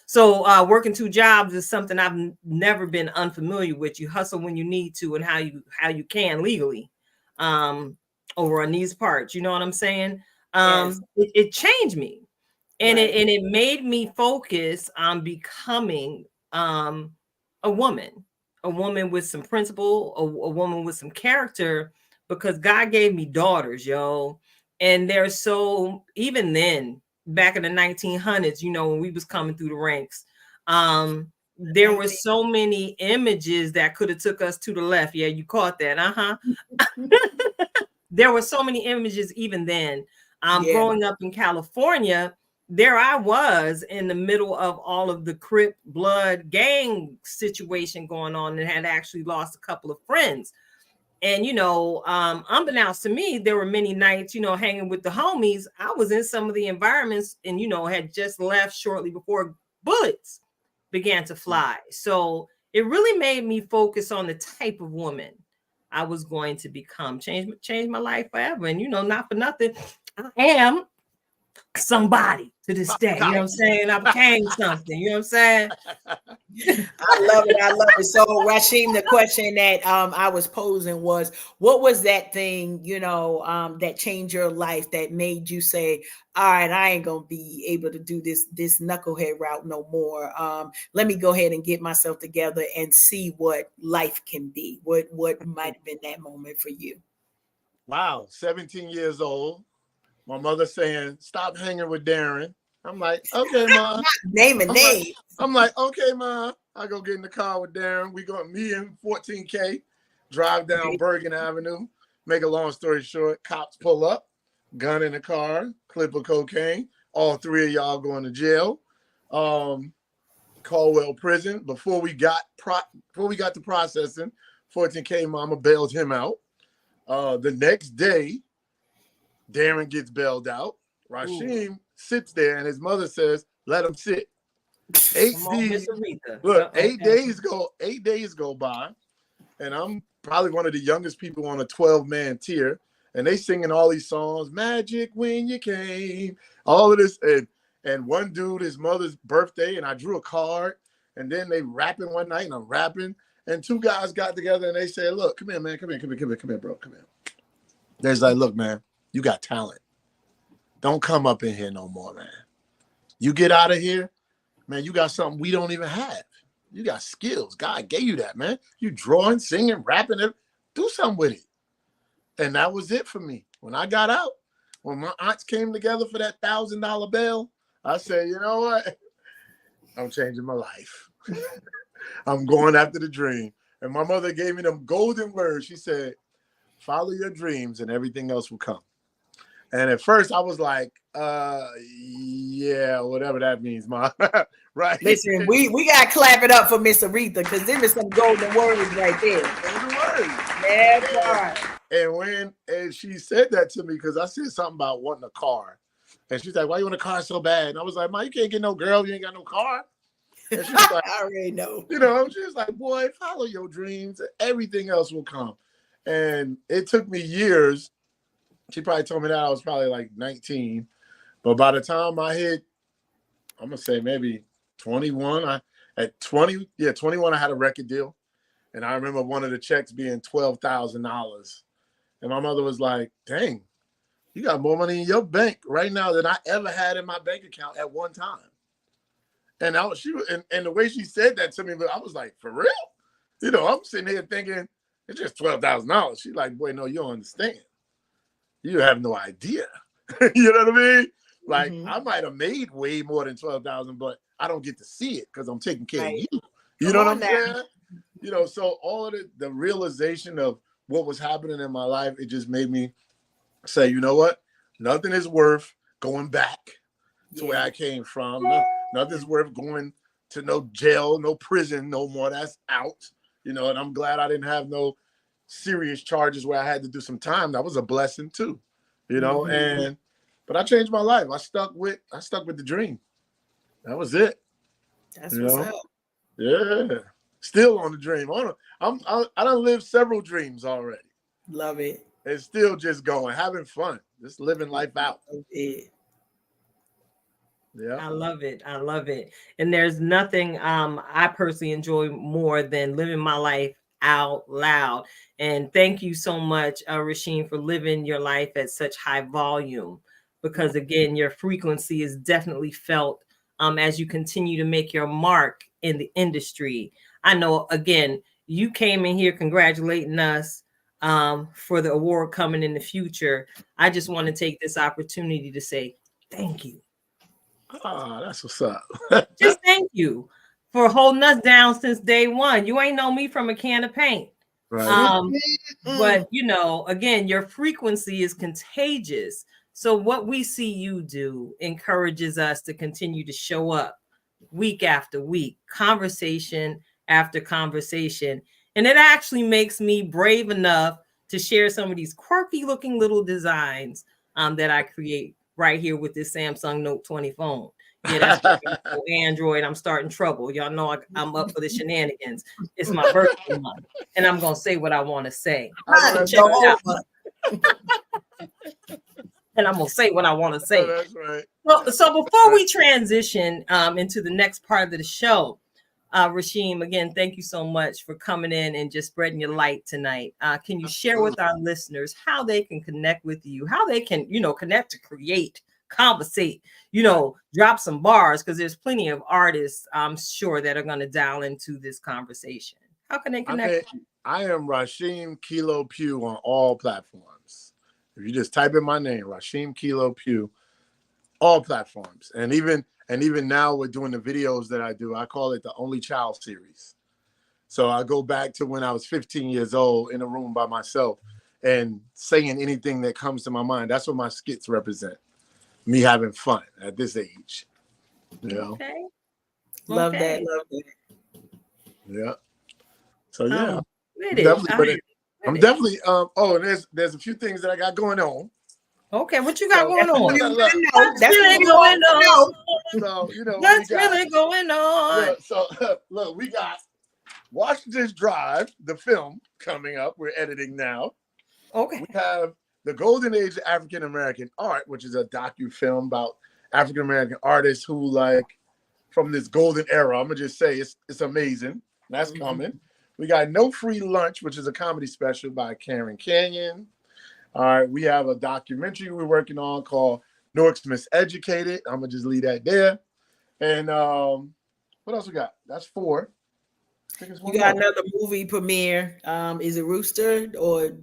Speaker 4: So working 2 jobs is something I've never been unfamiliar with. You hustle when you need to and how you can legally over on these parts. You know what I'm saying?
Speaker 5: Yes.
Speaker 4: It changed me. And it made me focus on becoming a woman with some principle, a woman with some character, because God gave me daughters, yo. And they're so, even then, back in the 1900s, when we was coming through the ranks, there were so many images that could have took us to the left. Yeah, you caught that. There were so many images even then. Growing up in California, there I was in the middle of all of the Crip blood gang situation going on and had actually lost a couple of friends. And, unbeknownst to me, there were many nights, hanging with the homies. I was in some of the environments and, had just left shortly before bullets began to fly. So it really made me focus on the type of woman I was going to become, change my life forever. And, not for nothing, I am somebody to this day. You know what I'm saying? I became something. You know what I'm saying?
Speaker 5: I love it. So Rasheem, the question that I was posing was, what was that thing, that changed your life that made you say, all right, I ain't gonna be able to do this knucklehead route no more. Let me go ahead and get myself together and see what life can be. What might have been that moment for you?
Speaker 7: Wow, 17 years old. My mother saying, stop hanging with Darren. I'm like, okay, Ma.
Speaker 5: Name a name.
Speaker 7: I'm like, okay, Ma. I go get in the car with Darren. We go, me and 14K, drive down Bergen Avenue. Make a long story short, cops pull up, gun in the car, clip of cocaine. All 3 of y'all going to jail. Caldwell Prison. Before we got to processing, 14K mama bailed him out. The next day, Darren gets bailed out. Rasheem sits there, and his mother says, "Let him sit." 8 days go by, and I'm probably one of the youngest people on a 12-man tier, and they singing all these songs, "Magic When You Came," all of this, and one dude, his mother's birthday, and I drew a card, and then they rapping one night, and I'm rapping, and 2 guys got together, and they said, "Look, come here, man, come here, bro, come here." There's like, "Look, man. You got talent. Don't come up in here no more, man. You get out of here, man, you got something we don't even have. You got skills. God gave you that, man. You drawing, singing, rapping, do something with it." And that was it for me. When I got out, when my aunts came together for that $1,000 bail, I said, you know what? I'm changing my life. I'm going after the dream. And my mother gave me them golden words. She said, follow your dreams and everything else will come. And at first I was like, yeah, whatever that means, Ma. Right.
Speaker 5: Listen, we got to clap it up for Miss Aretha, because there is some golden words right there.
Speaker 7: Golden words.
Speaker 5: Yeah,
Speaker 7: and she said that to me because I said something about wanting a car. And she's like, why you want a car so bad? And I was like, Ma, you can't get no girl, you ain't got no car. And she's like,
Speaker 5: I already know.
Speaker 7: She's like, boy, follow your dreams and everything else will come. And it took me years. She probably told me that I was probably like 19. But by the time I hit, I'm going to say maybe 21, at 21, I had a record deal. And I remember one of the checks being $12,000. And my mother was like, dang, you got more money in your bank right now than I ever had in my bank account at one time. And and the way she said that to me, I was like, for real? You know, I'm sitting here thinking, it's just $12,000. She's like, boy, no, you don't understand. You have no idea. You know what I mean? Like, I might have made way more than 12,000, but I don't get to see it because I'm taking care of you. You know what I'm saying? You know, so all of the realization of what was happening in my life, it just made me say, you know what? Nothing is worth going back to where I came from. Nothing's worth going to no jail, no prison, no more. That's out. You know, and I'm glad I didn't have no serious charges where I had to do some time. That was a blessing too. You know, but I changed my life. I stuck with the dream. That was it.
Speaker 5: That's what's up.
Speaker 7: Yeah. Still on the dream. I done lived several dreams already.
Speaker 5: Love it.
Speaker 7: It's still just going, having fun, just living life out.
Speaker 5: Yeah.
Speaker 4: I love it. I love it. And there's nothing I personally enjoy more than living my life out loud. And thank you so much, Rasheem, for living your life at such high volume, because again, your frequency is definitely felt as you continue to make your mark in the industry. I know, again, you came in here congratulating us for the award coming in the future. I just want to take this opportunity to say thank you.
Speaker 7: Oh, that's what's up.
Speaker 4: Just thank you for holding us down since day one. You ain't know me from a can of paint.
Speaker 7: Right.
Speaker 4: But, you know, again, your frequency is contagious. So what we see you do encourages us to continue to show up week after week, conversation after conversation. And it actually makes me brave enough to share some of these quirky looking little designs that I create right here with this Samsung Note 20 phone. Yeah, that's Android. I'm starting trouble. Y'all know I'm up for the shenanigans. It's my birthday month, and I'm gonna say what I want to say. So check it out. And I'm gonna say what I want to say.
Speaker 7: Oh, that's right.
Speaker 4: So before we transition into the next part of the show, Rasheem, again, thank you so much for coming in and just spreading your light tonight. Can you share with our listeners how they can connect with you, how they can, connect to create, conversate, drop some bars, because there's plenty of artists, I'm sure, that are going to dial into this conversation. How can they connect?
Speaker 7: I am Rasheem Kilo Pugh on all platforms. If you just type in my name, Rasheem Kilo Pugh, all platforms. And even now we're doing the videos that I do. I call it the Only Child series. So I go back to when I was 15 years old in a room by myself and saying anything that comes to my mind. That's what my skits represent. Me having fun at this age.
Speaker 4: Okay.
Speaker 5: Love that. Love that.
Speaker 7: Yeah. So yeah. I'm definitely and there's a few things that I got going on.
Speaker 4: Okay, what you got going on?
Speaker 5: What's really going on?
Speaker 7: So,
Speaker 4: what's really going on?
Speaker 7: Yeah, so look, we got Washington's Drive, the film coming up. We're editing now.
Speaker 4: Okay.
Speaker 7: We have The Golden Age of African American Art, which is a docu-film about African American artists who, like, from this golden era. I'm gonna just say it's amazing. That's coming. We got No Free Lunch, which is a comedy special by Karen Canyon. All right, we have a documentary we're working on called Newark's Miseducated. I'm gonna just leave that there. And what else we got? That's 4.
Speaker 5: You got another movie premiere. Is it Rooster or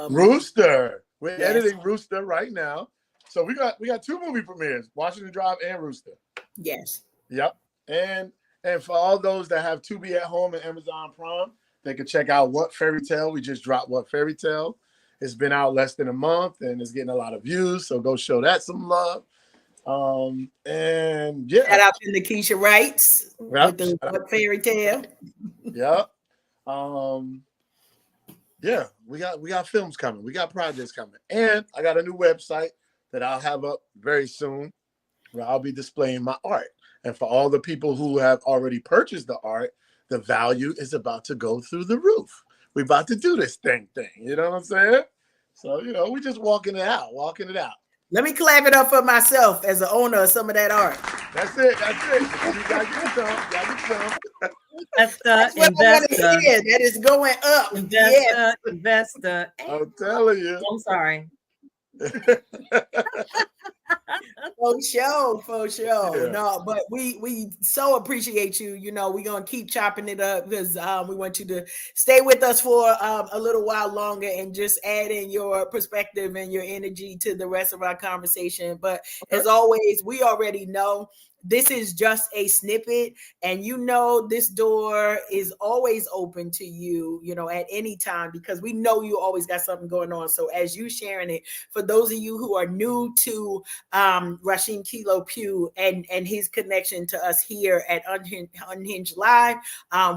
Speaker 7: Rooster? We're editing Rooster right now. So we got 2 movie premieres, Washington Drive and Rooster.
Speaker 5: Yes.
Speaker 7: Yep. And for all those that have Tubi at home and Amazon Prime, they can check out What Fairy Tale. We just dropped What Fairy Tale. It's been out less than a month and it's getting a lot of views. So go show that some love. And yeah.
Speaker 5: Shout out to Nikisha Wrights with the What Fairy Tale.
Speaker 7: Yep. Yeah, we got films coming. We got projects coming. And I got a new website that I'll have up very soon where I'll be displaying my art. And for all the people who have already purchased the art, the value is about to go through the roof. we about to do this thing. You know what I'm saying? So, we just walking it out.
Speaker 5: Let me clap it up for myself as the owner of some of that art.
Speaker 7: That's it. You gotta get some.
Speaker 5: That's what I want to hear. That is going up.
Speaker 4: Investor.
Speaker 7: I'm telling you.
Speaker 4: I'm sorry.
Speaker 5: For sure.
Speaker 7: Yeah.
Speaker 5: No, but we so appreciate you. We're gonna keep chopping it up because we want you to stay with us for a little while longer and just add in your perspective and your energy to the rest of our conversation. But as always, we already know this is just a snippet, and this door is always open to you, at any time, because we know you always got something going on. So as you sharing it, for those of you who are new to Rasheem Kilo Pugh and his connection to us here at Unhinged Live,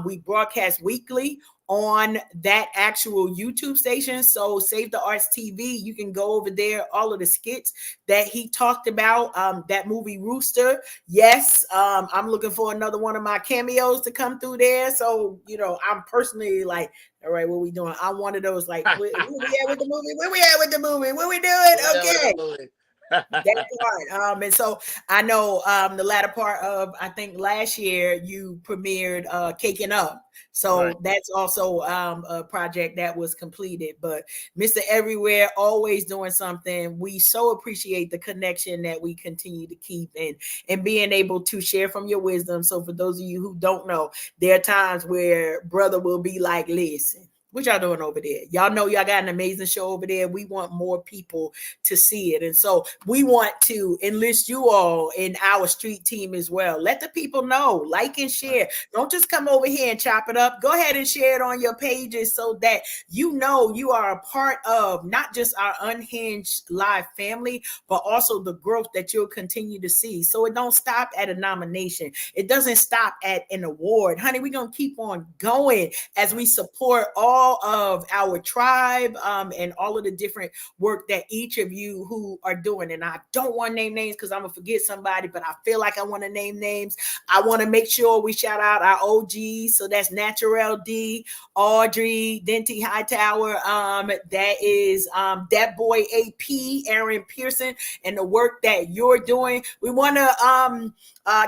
Speaker 5: we broadcast weekly on that actual YouTube station. So Save the Arts TV, you can go over there, all of the skits that he talked about, that movie Rooster. Yes, I'm looking for another one of my cameos to come through there. So, I'm personally like, all right, what we doing? I'm one of those like, where we at with the movie? Where we at with the movie? What we doing? Okay. That part. And so I know the latter part of, I think last year you premiered Caking Up. So that's also a project that was completed. But Mr. Everywhere, always doing something. We so appreciate the connection that we continue to keep and being able to share from your wisdom. So for those of you who don't know, there are times where brother will be like, listen, what y'all doing over there? Y'all know y'all got an amazing show over there. We want more people to see it. And so we want to enlist you all in our street team as well. Let the people know, like and share. Don't just come over here and chop it up. Go ahead and share it on your pages so that you are a part of not just our Unhinged Live family, but also the growth that you'll continue to see. So it don't stop at a nomination. It doesn't stop at an award. Honey, we're going to keep on going as we support all of our tribe and all of the different work that each of you who are doing. And I don't want to name names because I'm going to forget somebody, but I feel like I want to name names. I want to make sure we shout out our OGs. So that's Natural D, Audrey, Denti Hightower. That is that boy AP, Aaron Pearson, and the work that you're doing. We want to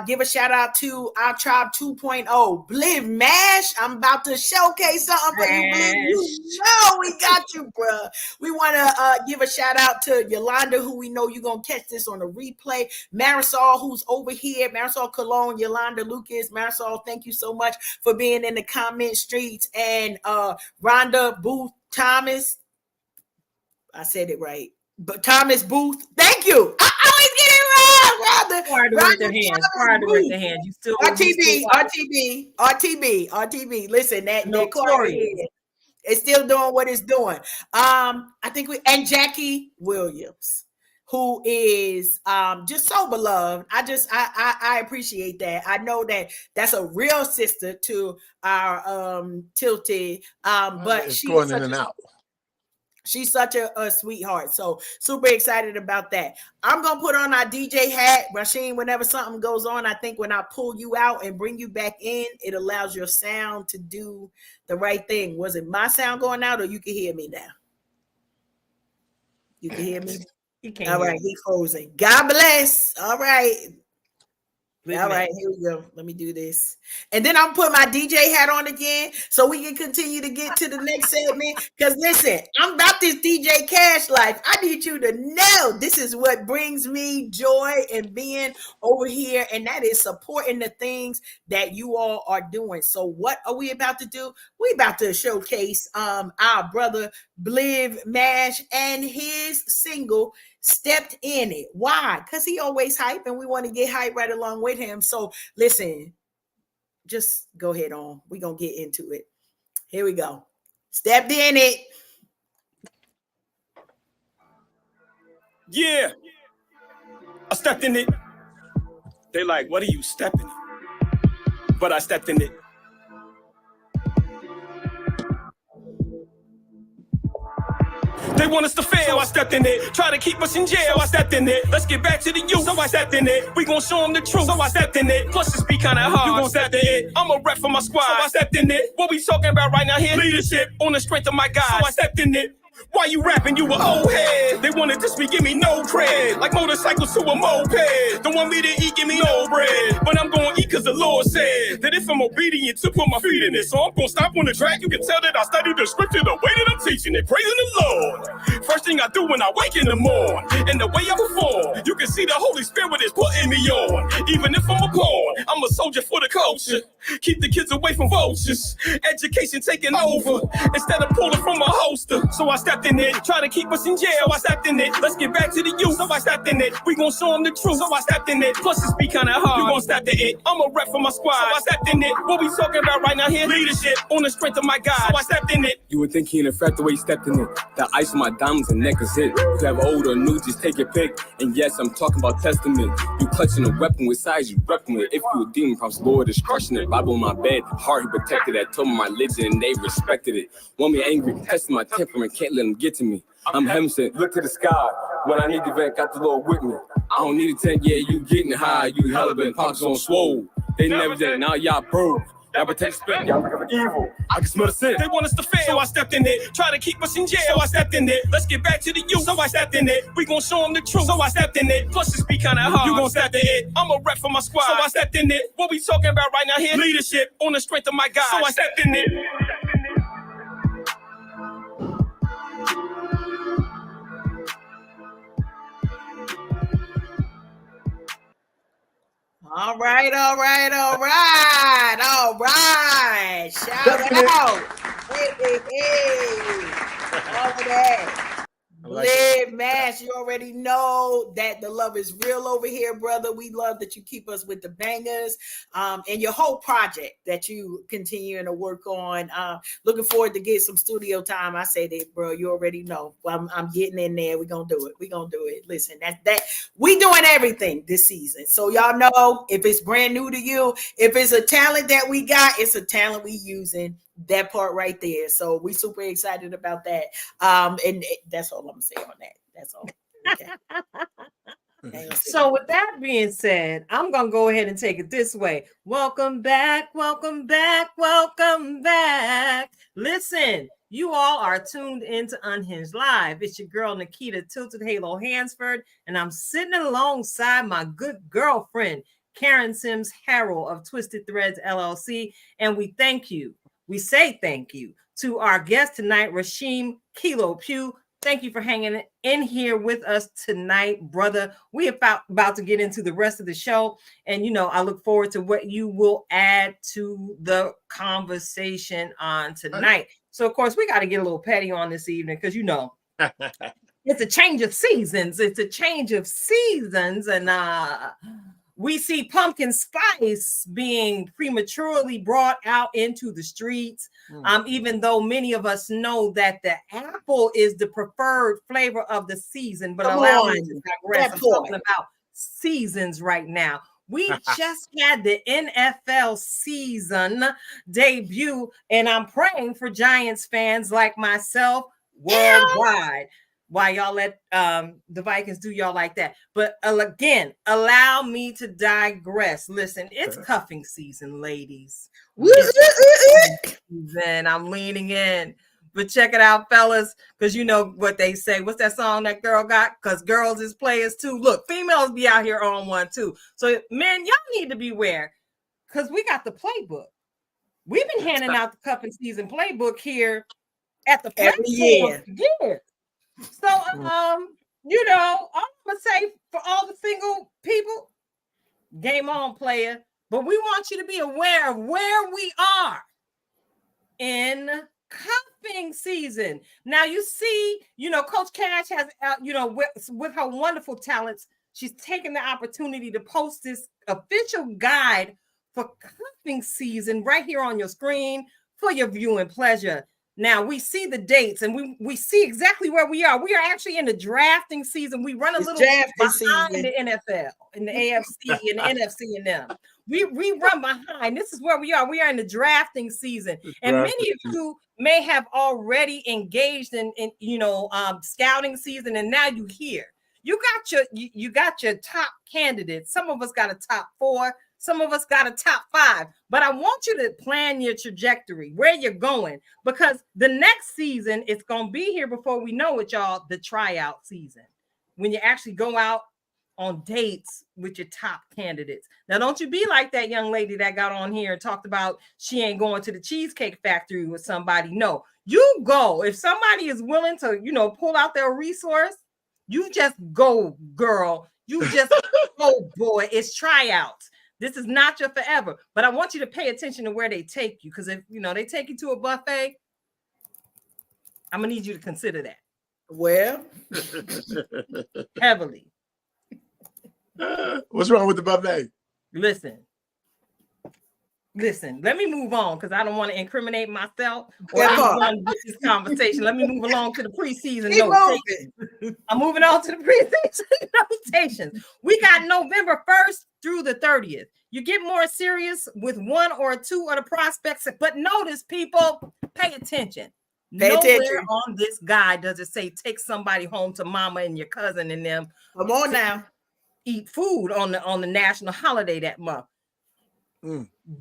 Speaker 5: give a shout out to our Tribe 2.0, Bliv Mash. I'm about to showcase something for you, Bliv. You know we got you, bruh. We want to give a shout out to Yolanda, who we know you're going to catch this on the replay. Marisol, who's over here. Marisol Cologne, Yolanda Lucas. Marisol, thank you so much for being in the comment streets. And Rhonda Booth Thomas. I said it right. But Thomas Booth, thank you. I always get it wrong, Rhonda.
Speaker 4: Hard to work their hands. You still
Speaker 5: RTB. Listen, that Clark is still doing what it's doing. I think and Jackie Williams, who is just so beloved. I appreciate that. I know that that's a real sister to our Tilty, but she's
Speaker 7: going in and out.
Speaker 5: She's such a sweetheart. So super excited about that. I'm going to put on our DJ hat. Rasheem, whenever something goes on, I think when I pull you out and bring you back in, it allows your sound to do the right thing. Was it my sound going out or you can hear me now? You can hear me?
Speaker 4: You can't.
Speaker 5: All right, he's frozen. God bless. All right. All right, here we go. Let me do this. And then I'll put my DJ hat on again so we can continue to get to the next segment. Because listen, I'm about this DJ Cash life. I need you to know this is what brings me joy and being over here. And that is supporting the things that you all are doing. So what are we about to do? We about to showcase our brother Bliv Mash and his single Stepped In It. Why? Because he always hype and we want to get hype right along with him. So listen, just go ahead on. We're going to get into it. Here we go. Stepped in it.
Speaker 1: Yeah. I stepped in it. They like, what are you stepping in? But I stepped in it. They want us to fail, so I stepped in it. Try to keep us in jail, so I stepped in it. Let's get back to the youth, so I stepped in it. We gon' show them the truth, so I stepped in it. Plus it's be kinda hard, you gon' step in it. I'm a rep for my squad, so I stepped in it. What we talking about right now here? Leadership on the strength of my guys, so I stepped in it. Why you rapping? You a old head. They wanted this, me give me no cred. Like motorcycles to a moped. Don't want me to eat, give me no bread. But I'm gonna eat cause the Lord said that if I'm obedient to put my feet in it. So I'm gonna stop on the track. You can tell that I studied the scripture the way that I'm teaching it. Praising the Lord. First thing I do when I wake in the morning. And the way I perform, you can see the Holy Spirit is putting me on. Even if I'm a pawn, I'm a soldier for the culture. Keep the kids away from vultures. Education taking over instead of pulling from a holster. So I stepped in it, try to keep us in jail. So I stepped in it. Let's get back to the youth. So I stepped in it. We gon' show them the truth. So I stepped in it. Plus it's be kinda hard. You gon' step in it. I'm a rep for my squad. So I stepped in it. What we talking about right now here? Leadership on the strength of my guys. So I stepped in it.
Speaker 11: You would think he in effect the way he stepped in it. The ice on my diamonds and necklace hit. You could have old or new, just take your pick. And yes, I'm talking about testament. You clutching a weapon with size, you repping it. If you a demon, props Lord is crushing it. Bible on my bed, heart he protected that. Told me my religion and they respected it. Want me angry, testing my temperament, can't let them get to me. I'm heaven sent, look to the sky. When I need the vent, got the Lord with me. I don't need a tent, yeah, you getting high. You hella been pockets on swole. They never did, now y'all broke. Y'all protect spit, y'all become evil. I can smell the sin.
Speaker 1: They want us to fail, so I stepped in it. Try to keep us in jail, so I stepped in it. Let's get back to the youth, so I stepped in it. We gon' show them the truth, so I stepped in it. Plus it's be kinda hard, you gon' step in it. I'm a rep for my squad, so I stepped in it. What we talking about right now here? Leadership on the strength of my guys, so I stepped in it.
Speaker 5: All right. Shout out. Hey. Over there. Live Mash, you already know that the love is real over here, brother. We love that you keep us with the bangers and your whole project that you continuing to work on. Looking forward to get some studio time. I say that, bro. You already know. I'm getting in there. We're gonna do it. Listen, that we doing everything this season. So y'all know if it's brand new to you, if it's a talent that we got, it's a talent we using. That part right there. So we super excited about that. And that's all I'm gonna say on that. That's all. Okay.
Speaker 4: So with that being said, I'm gonna go ahead and take it this way. Welcome back. Listen, you all are tuned into Unhinged Live. It's your girl Nikita Tilted Halo Hansford, and I'm sitting alongside my good girlfriend Karen Sims Harrell of Twisted Threads LLC, and we say thank you to our guest tonight, Rasheem Kilo Pugh. Thank you for hanging in here with us tonight, brother. We are about to get into the rest of the show. And, I look forward to what you will add to the conversation on tonight. So, of course, we got to get a little petty on this evening because, it's a change of seasons. And we see pumpkin spice being prematurely brought out into the streets, even though many of us know that the apple is the preferred flavor of the season. But allow me to digress. I'm talking about seasons right now. We just had the NFL season debut, and I'm praying for Giants fans like myself worldwide. Why y'all let the Vikings do y'all like that? But again, allow me to digress. Listen, it's cuffing season, ladies. Then I'm leaning in. But check it out, fellas, because you know what they say. What's that song that girl got? Because girls is players too. Look, females be out here on one too. So, men, y'all need to beware because we got the playbook. We've been handing out the cuffing season playbook here at the
Speaker 5: every year.
Speaker 4: So, all I'm gonna say for all the single people, game on, player. But we want you to be aware of where we are in cuffing season. Now, you see, Coach Cash has, with her wonderful talents, she's taken the opportunity to post this official guide for cuffing season right here on your screen for your viewing pleasure. Now we see the dates and we see exactly where we are. We are actually in the drafting season. We run a little behind the NFL and the AFC and the NFC and them. We run behind. This is where we are. We are in the drafting season. And many of you may have already engaged in scouting season, and now you here. You got your top candidates. Some of us got a top 4. Some of us got a top 5, but I want you to plan your trajectory, where you're going, because the next season it's going to be here before we know it, y'all, the tryout season, when you actually go out on dates with your top candidates. Now, don't you be like that young lady that got on here and talked about she ain't going to the Cheesecake Factory with somebody. No, you go. If somebody is willing to, pull out their resource, you just go, girl. You just go, boy. It's tryouts. This is not your forever, but I want you to pay attention to where they take you, because if they take you to a buffet, I'm gonna need you to consider that.
Speaker 5: Well,
Speaker 4: heavily.
Speaker 7: What's wrong with the buffet?
Speaker 4: Listen. Let me move on, because I don't want to incriminate myself or anyone with this conversation. Let me move along to the preseason notations. I'm moving on to the preseason notations. We got November 1st through the 30th. You get more serious with 1 or 2 of the prospects, but notice, people, pay attention. Nowhere on this guide does it say take somebody home to mama and your cousin and them.
Speaker 5: Come on now.
Speaker 4: Eat food on the national holiday that month.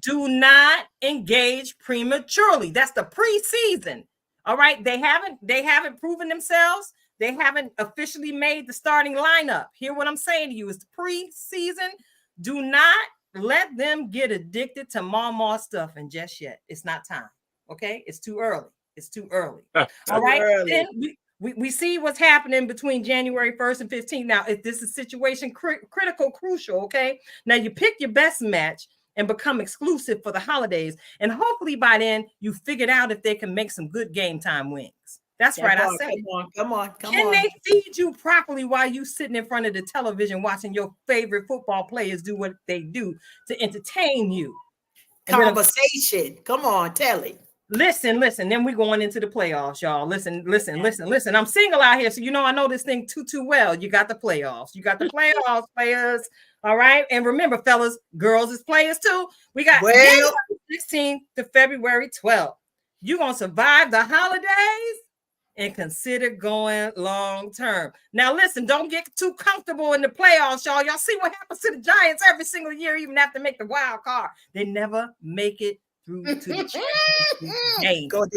Speaker 4: Do not engage prematurely. That's the preseason. All right. They haven't proven themselves. They haven't officially made the starting lineup. Hear what I'm saying to you is the preseason. Do not let them get addicted to mama stuffing just yet. It's not time. Okay. It's too early. All right. Then we see what's happening between January 1st and 15th. Now, if this is situation critical, crucial. Okay. Now you pick your best match and become exclusive for the holidays. And hopefully by then you figured out if they can make some good game time wings. That's right. I said,
Speaker 5: come on.
Speaker 4: Can they feed you properly while you sitting in front of the television watching your favorite football players do what they do to entertain you?
Speaker 5: Conversation. Come on, tell it.
Speaker 4: Listen. Then we're going into the playoffs, y'all. Listen. I'm single out here, so I know this thing too well. You got the playoffs. Players. All right. And remember, fellas, girls is players too. We got January 16th to February 12th. You're going to survive the holidays and consider going long term. Now, listen, don't get too comfortable in the playoffs, y'all. Y'all see what happens to the Giants every single year, even after make the wild card. They never make it through to the championship game.
Speaker 5: Go with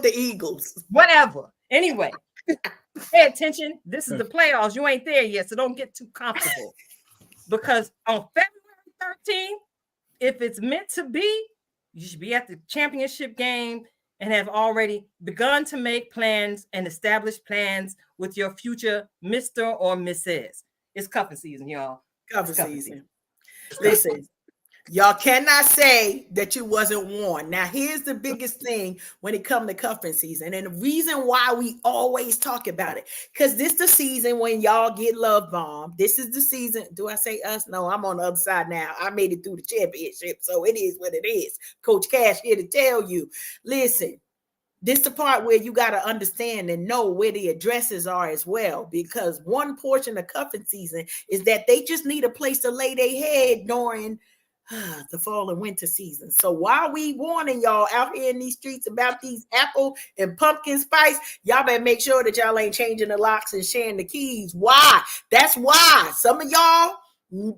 Speaker 5: the Eagles.
Speaker 4: Whatever. Anyway, pay attention. This is the playoffs. You ain't there yet, so don't get too comfortable. Because on February 13th, if it's meant to be, you should be at the championship game and have already begun to make plans and establish plans with your future Mr. or Mrs. It's cuffing season, y'all.
Speaker 5: Cuffing season. Listen, y'all cannot say that you wasn't warned. Now, here's the biggest thing when it comes to cuffing season, and the reason why we always talk about it, because this is the season when y'all get love bombed. This is the season. Do I say us? No, I'm on the other side now. I made it through the championship, so it is what it is. Coach Cash here to tell you, listen, this is the part where you got to understand and know where the addresses are as well, because one portion of cuffing season is that they just need a place to lay their head during the fall and winter season. So while we warning y'all out here in these streets about these apple and pumpkin spice, y'all better make sure that y'all ain't changing the locks and sharing the keys. Why? That's why some of y'all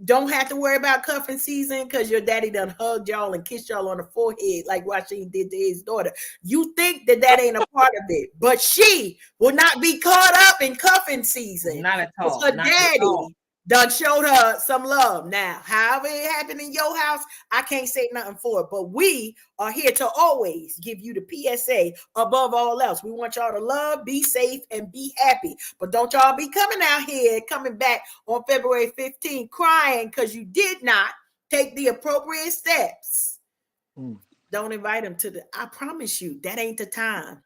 Speaker 5: don't have to worry about cuffing season, because your daddy done hugged y'all and kissed y'all on the forehead like Rasheem did to his daughter. You think that ain't a part of it, but she will not be caught up in cuffing season.
Speaker 4: Not at all.
Speaker 5: Her daddy done showed her some love. Now, however it happened in your house, I can't say nothing for it, but we are here to always give you the PSA above all else. We want y'all to love, be safe, and be happy. But don't y'all be coming back on February 15th crying because you did not take the appropriate steps. Don't invite them to I promise you, that ain't the time.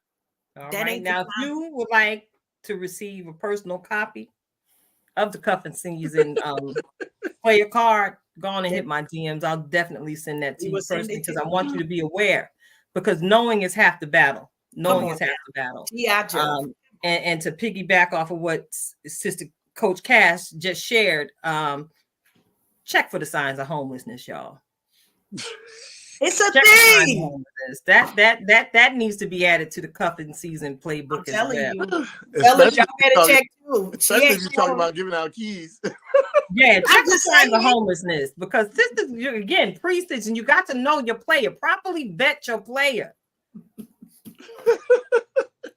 Speaker 4: All right. Now, if you would like to receive a personal copy of the cuffing season, play your card, go on and hit my DMs. I'll definitely send that to you personally, because I want you to be aware. because knowing is half the battle. Knowing is half the battle.
Speaker 5: Yeah, Joe.
Speaker 4: And to piggyback off of what Sister Coach Cash just shared, check for the signs of homelessness, y'all.
Speaker 5: It's a
Speaker 4: Check for signs of
Speaker 5: thing.
Speaker 4: homelessness. That needs to be added to the cuffing season playbook.
Speaker 5: I'm telling
Speaker 4: as well.
Speaker 5: you. Fellas, y'all better check too.
Speaker 7: Especially if you're talking about giving out keys.
Speaker 4: Yeah, check the
Speaker 5: just
Speaker 4: signs of
Speaker 5: saying.
Speaker 4: homelessness, because this is, again, prestige, and you got to know your player. Properly vet your player.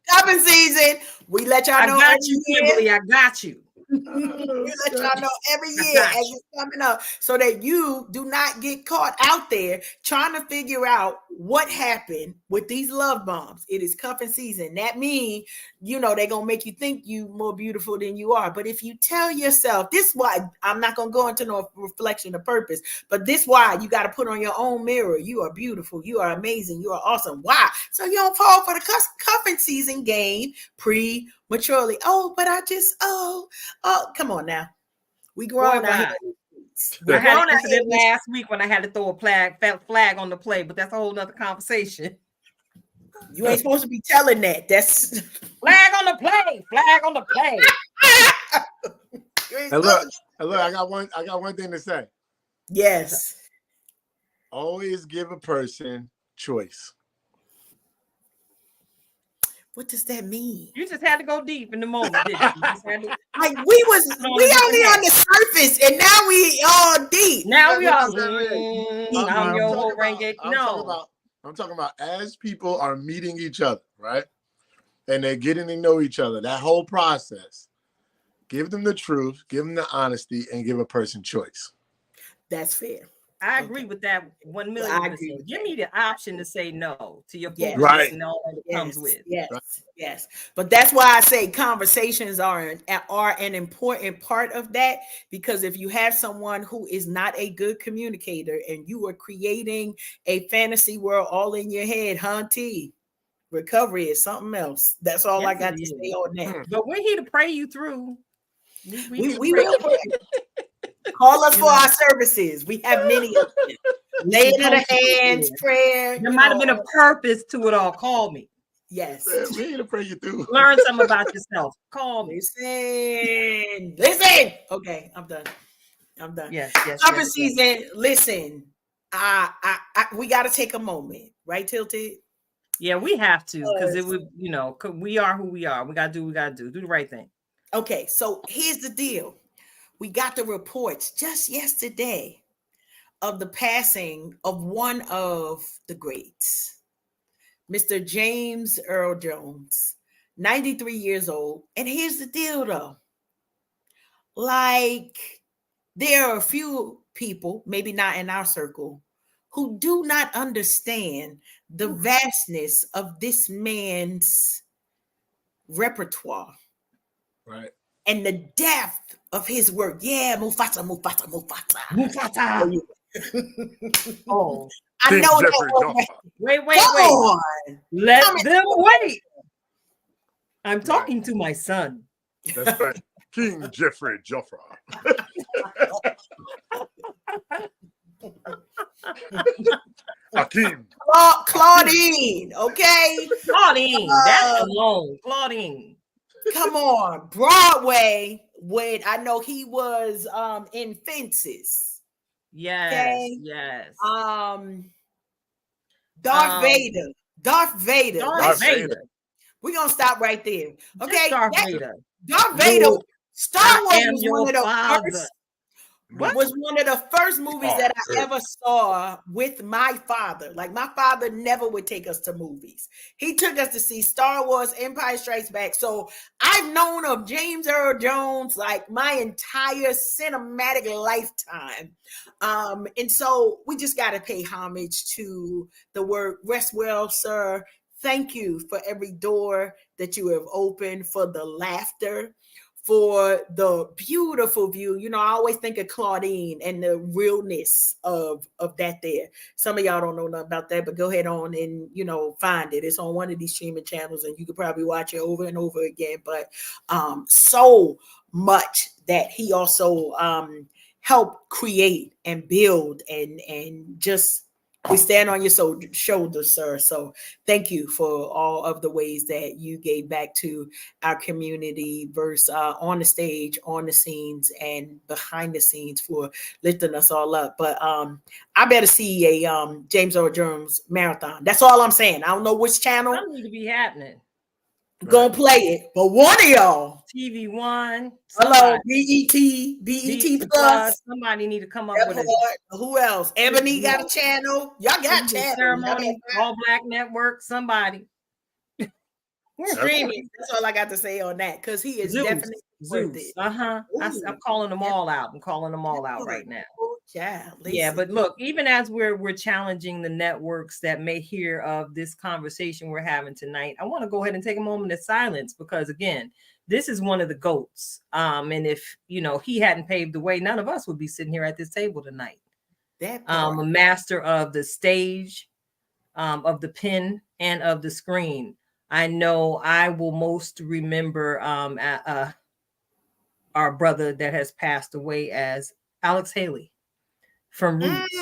Speaker 5: Cuffing season. We let y'all know.
Speaker 4: I got
Speaker 5: every
Speaker 4: you,
Speaker 5: year.
Speaker 4: Kimberly. I got you.
Speaker 5: We let y'all know every year as it's coming up, so that you do not get caught out there trying to figure out what happened with these love bombs. It is cuffing season. That means, they're gonna make you think you more beautiful than you are. But if you tell yourself, this is why I'm not gonna go into no reflection of purpose, but this why you got to put on your own mirror. You are beautiful. You are amazing. You are awesome. Why? So you don't fall for the cuffing season game prematurely. Oh, but I just come on now. We grown out here.
Speaker 4: I had an incident last week when I had to throw a flag on the play, but that's a whole nother conversation.
Speaker 5: You ain't supposed to be telling that. That's
Speaker 4: flag on the play. Flag on the play.
Speaker 7: Hey, look, I got one thing to say.
Speaker 5: Yes.
Speaker 7: Always give a person choice.
Speaker 5: What does that mean?
Speaker 4: You just had to go deep in the moment, didn't you? You just had to,
Speaker 5: like we only on the surface, and now we all deep.
Speaker 4: Now we all.
Speaker 7: I'm talking about as people are meeting each other, right? And they're getting to know each other. That whole process. Give them the truth, give them the honesty, and give a person choice.
Speaker 5: That's fair.
Speaker 4: I agree with that 1,000,000%. Give me the option to say no to your foolishness
Speaker 7: right.
Speaker 4: and all that it comes with.
Speaker 5: Yes. But that's why I say conversations are an important part of that, because if you have someone who is not a good communicator and you are creating a fantasy world all in your head, hunty, recovery is something else. That's all I got to say on that.
Speaker 4: But we're here to pray you through.
Speaker 5: We will pray. Call us for our services. We have many of them. Laying of the hands, prayer.
Speaker 4: There might have been a purpose to it all. Call me.
Speaker 5: Yes.
Speaker 7: We're here to pray you through.
Speaker 4: Learn something about yourself. Call me.
Speaker 5: Listen. Okay, I'm done.
Speaker 4: Yes.
Speaker 5: Cuffing season. Listen. We got to take a moment, right, Tilted?
Speaker 4: Yeah, we have to, because it would, we are who we are. We got to do what we got to do. Do the right thing.
Speaker 5: Okay, so here's the deal. We got the reports just yesterday of the passing of one of the greats, Mr. James Earl Jones, 93 years old. And here's the deal, though. Like, there are a few people, maybe not in our circle, who do not understand the vastness of this man's repertoire.
Speaker 7: Right.
Speaker 5: And the depth of his work. Yeah, Mufasa.
Speaker 4: Oh,
Speaker 5: I know that.
Speaker 4: Wait.
Speaker 5: On.
Speaker 4: Let them wait. I'm talking to my son.
Speaker 7: That's right. King Jeffrey Joffre. Hakeem.
Speaker 5: Claudine, okay?
Speaker 4: Claudine, that's alone. Claudine.
Speaker 5: Come on, Broadway. I know he was in Fences.
Speaker 4: Yes,
Speaker 5: okay?
Speaker 4: Yes.
Speaker 5: Darth Vader. We're gonna stop right there. Okay.
Speaker 4: Darth Vader.
Speaker 5: Star Wars was one of the first movies that I ever saw with my father. Like, my father never would take us to movies. He took us to see Star Wars, Empire Strikes Back. So I've known of James Earl Jones like my entire cinematic lifetime. And so we just got to pay homage to the word. Rest well, sir. Thank you for every door that you have opened, for the laughter, for the beautiful view. I always think of Claudine and the realness of that there. Some of y'all don't know nothing about that, but go ahead on and, find it. It's on one of these streaming channels and you could probably watch it over and over again. But so much that he also helped create and build and just We stand on your shoulders, sir. So thank you for all of the ways that you gave back to our community, versus on the stage, on the scenes, and behind the scenes for lifting us all up. But I better see a James Earl Jones marathon. That's all I'm saying. I don't know which channel
Speaker 4: That need to be happening.
Speaker 5: gonna play it, but one of y'all.
Speaker 4: TV One.
Speaker 5: Hello, BET Plus.
Speaker 4: Somebody need to come up with it.
Speaker 5: Who else? Ebony got a channel. Y'all got channels.
Speaker 4: Ceremony, All Black Network. Somebody.
Speaker 5: Streaming. That's all I got to say on that, because he is definitely worth it.
Speaker 4: I'm calling them all out. I'm calling them all out right now. Yeah, but look, even as we're challenging the networks that may hear of this conversation we're having tonight, I want to go ahead and take a moment of silence, because again, this is one of the GOATs. And if he hadn't paved the way, none of us would be sitting here at this table tonight. A master of the stage, of the pen, and of the screen. I know I will most remember our brother that has passed away as Alex Haley from Roots.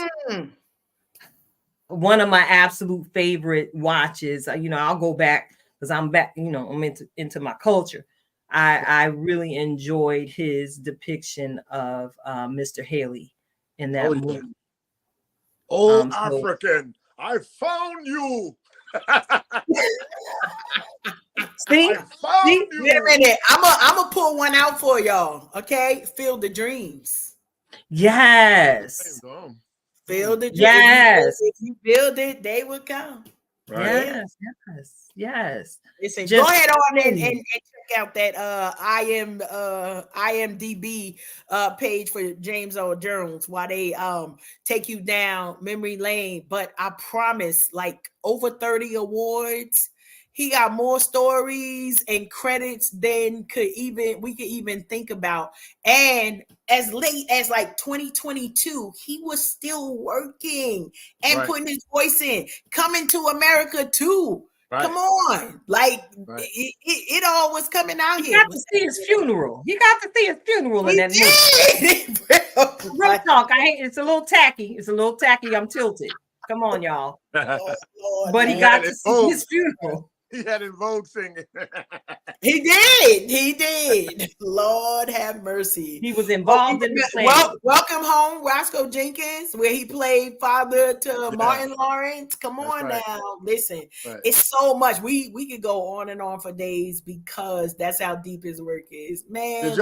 Speaker 4: One of my absolute favorite watches. I'll go back because I'm back, I'm into my culture. I really enjoyed his depiction of Mr. Haley in that movie.
Speaker 7: Oh, African, I found you.
Speaker 5: See, wait a minute. I'm gonna pull one out for y'all. Okay, Field of Dreams.
Speaker 4: Yes.
Speaker 5: Field of Dreams.
Speaker 4: Yes.
Speaker 5: If you build it, they will come.
Speaker 4: Right. Yes.
Speaker 5: Listen, go ahead on and check out that IMDb page for James Earl Jones while they take you down memory lane. But I promise, like over 30 awards. He got more stories and credits than we could even think about. And as late as like 2022, he was still working and putting his voice in. Coming to America too. Right. Come on. Like it all was coming out here.
Speaker 4: You got to see his funeral. You got to see his funeral in that movie. Real talk. It's a little tacky. I'm tilted. Come on, y'all. But he got to see his funeral.
Speaker 7: He had in Vogue singing.
Speaker 5: He did. Lord have mercy.
Speaker 4: He was involved in the
Speaker 5: planning. Welcome Home, Roscoe Jenkins, where he played father to Martin Lawrence. Come on now. Listen, it's so much. We could go on and on for days because that's how deep his work is. Man.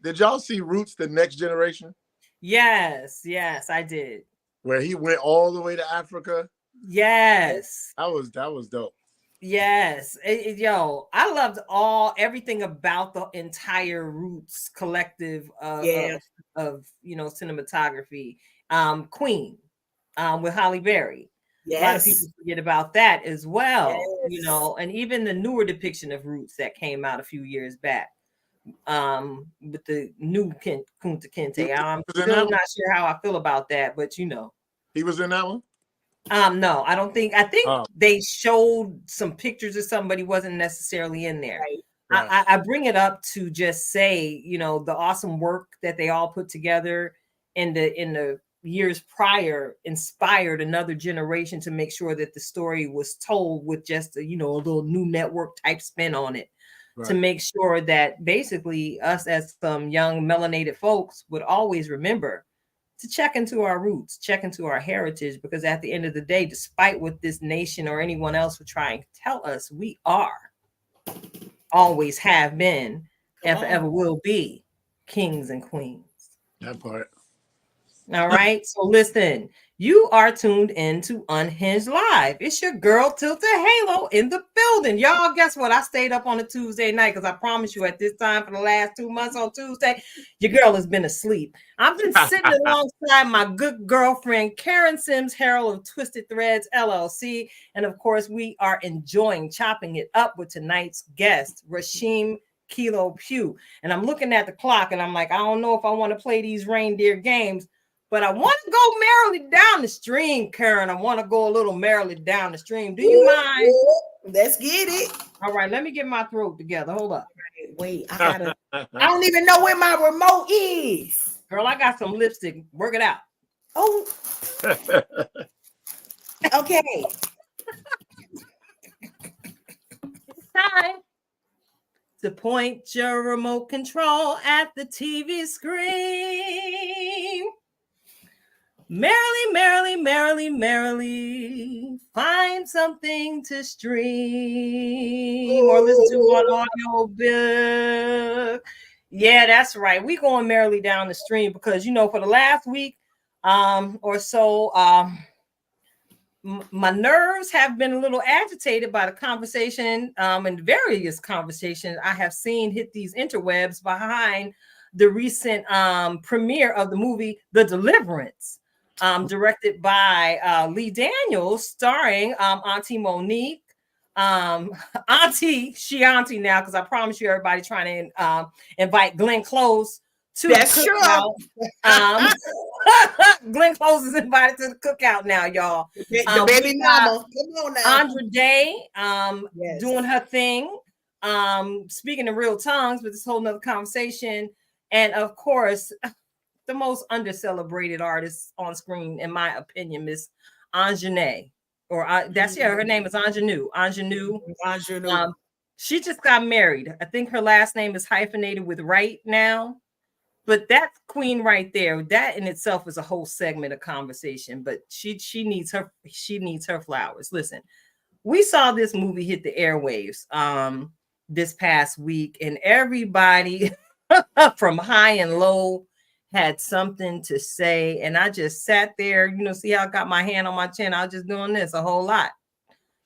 Speaker 7: Did y'all see Roots, the Next Generation?
Speaker 4: Yes, I did.
Speaker 7: Where he went all the way to Africa?
Speaker 4: Yes.
Speaker 7: That was dope.
Speaker 4: Yes, I loved everything about the entire Roots collective of cinematography. Queen, with Halle Berry. Yes. A lot of people forget about that as well. Yes. And even the newer depiction of Roots that came out a few years back, with the new Kunta Kinte. I'm still not sure how I feel about that, but
Speaker 7: he was in that one.
Speaker 4: No, I don't think. I think they showed some pictures of somebody wasn't necessarily in there. Right. I bring it up to just say, the awesome work that they all put together in the years prior inspired another generation to make sure that the story was told with just a little new network type spin on it, to make sure that basically us as some young melanated folks would always remember to check into our roots, check into our heritage, because at the end of the day, despite what this nation or anyone else would try and tell us, we always have been, and forever will be, kings and queens.
Speaker 7: That part.
Speaker 4: All right. So listen, you are tuned into Unhinged Live. It's your girl Tilted Halo in the building. Y'all, guess what? I stayed up on a Tuesday night because I promise you at this time for the last 2 months on Tuesday, your girl has been asleep. I've been sitting alongside my good girlfriend, Karen Sims Harrell of Twisted Threads LLC. And of course, we are enjoying chopping it up with tonight's guest, Rasheem Pugh. And I'm looking at the clock and I'm like, I don't know if I want to play these reindeer games, but I want to go merrily down the stream, Karen. I want to go a little merrily down the stream. Do you mind?
Speaker 5: Let's get it.
Speaker 4: All right, let me get my throat together. Hold up.
Speaker 5: Wait, I don't even know where my remote is.
Speaker 4: Girl, I got some lipstick. Work it out.
Speaker 5: Oh. Okay.
Speaker 4: It's time to point your remote control at the TV screen. Merrily, find something to stream or listen to on audio book. Yeah, that's right. We going merrily down the stream because, for the last week or so, my nerves have been a little agitated by the conversation and various conversations I have seen hit these interwebs behind the recent premiere of the movie The Deliverance, directed by Lee Daniels, starring Auntie Monique, Auntie now, because I promise you everybody trying to invite Glenn Close to
Speaker 5: That's
Speaker 4: the
Speaker 5: sure.
Speaker 4: cookout. Glenn Close is invited to the cookout now, y'all.
Speaker 5: The baby mama. Come on now.
Speaker 4: Andra Day
Speaker 5: Yes.
Speaker 4: doing her thing, speaking in real tongues, but this whole nother conversation. And of course, the most under-celebrated artist on screen, in my opinion, Miss Anjanae. Her name is Ingenue. She just got married. I think her last name is hyphenated with Wright now. But that queen right there, that in itself is a whole segment of conversation. But she needs her flowers. Listen, we saw this movie hit the airwaves this past week, and everybody from high and low had something to say. And I just sat there, see how I got my hand on my chin. I was just doing this a whole lot.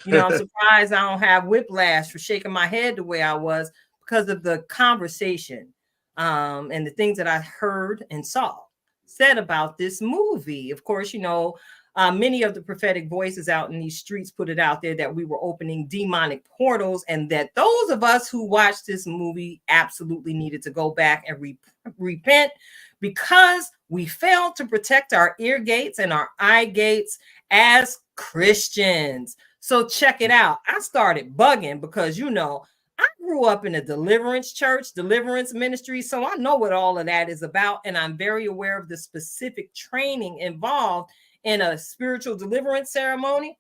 Speaker 4: I'm surprised I don't have whiplash for shaking my head the way I was because of the conversation. And the things that I heard and said about this movie. Of course, many of the prophetic voices out in these streets put it out there that we were opening demonic portals, and that those of us who watched this movie absolutely needed to go back and repent because we failed to protect our ear gates and our eye gates as Christians. So check it out. I started bugging because, I grew up in a deliverance ministry, so I know what all of that is about, and I'm very aware of the specific training involved in a spiritual deliverance ceremony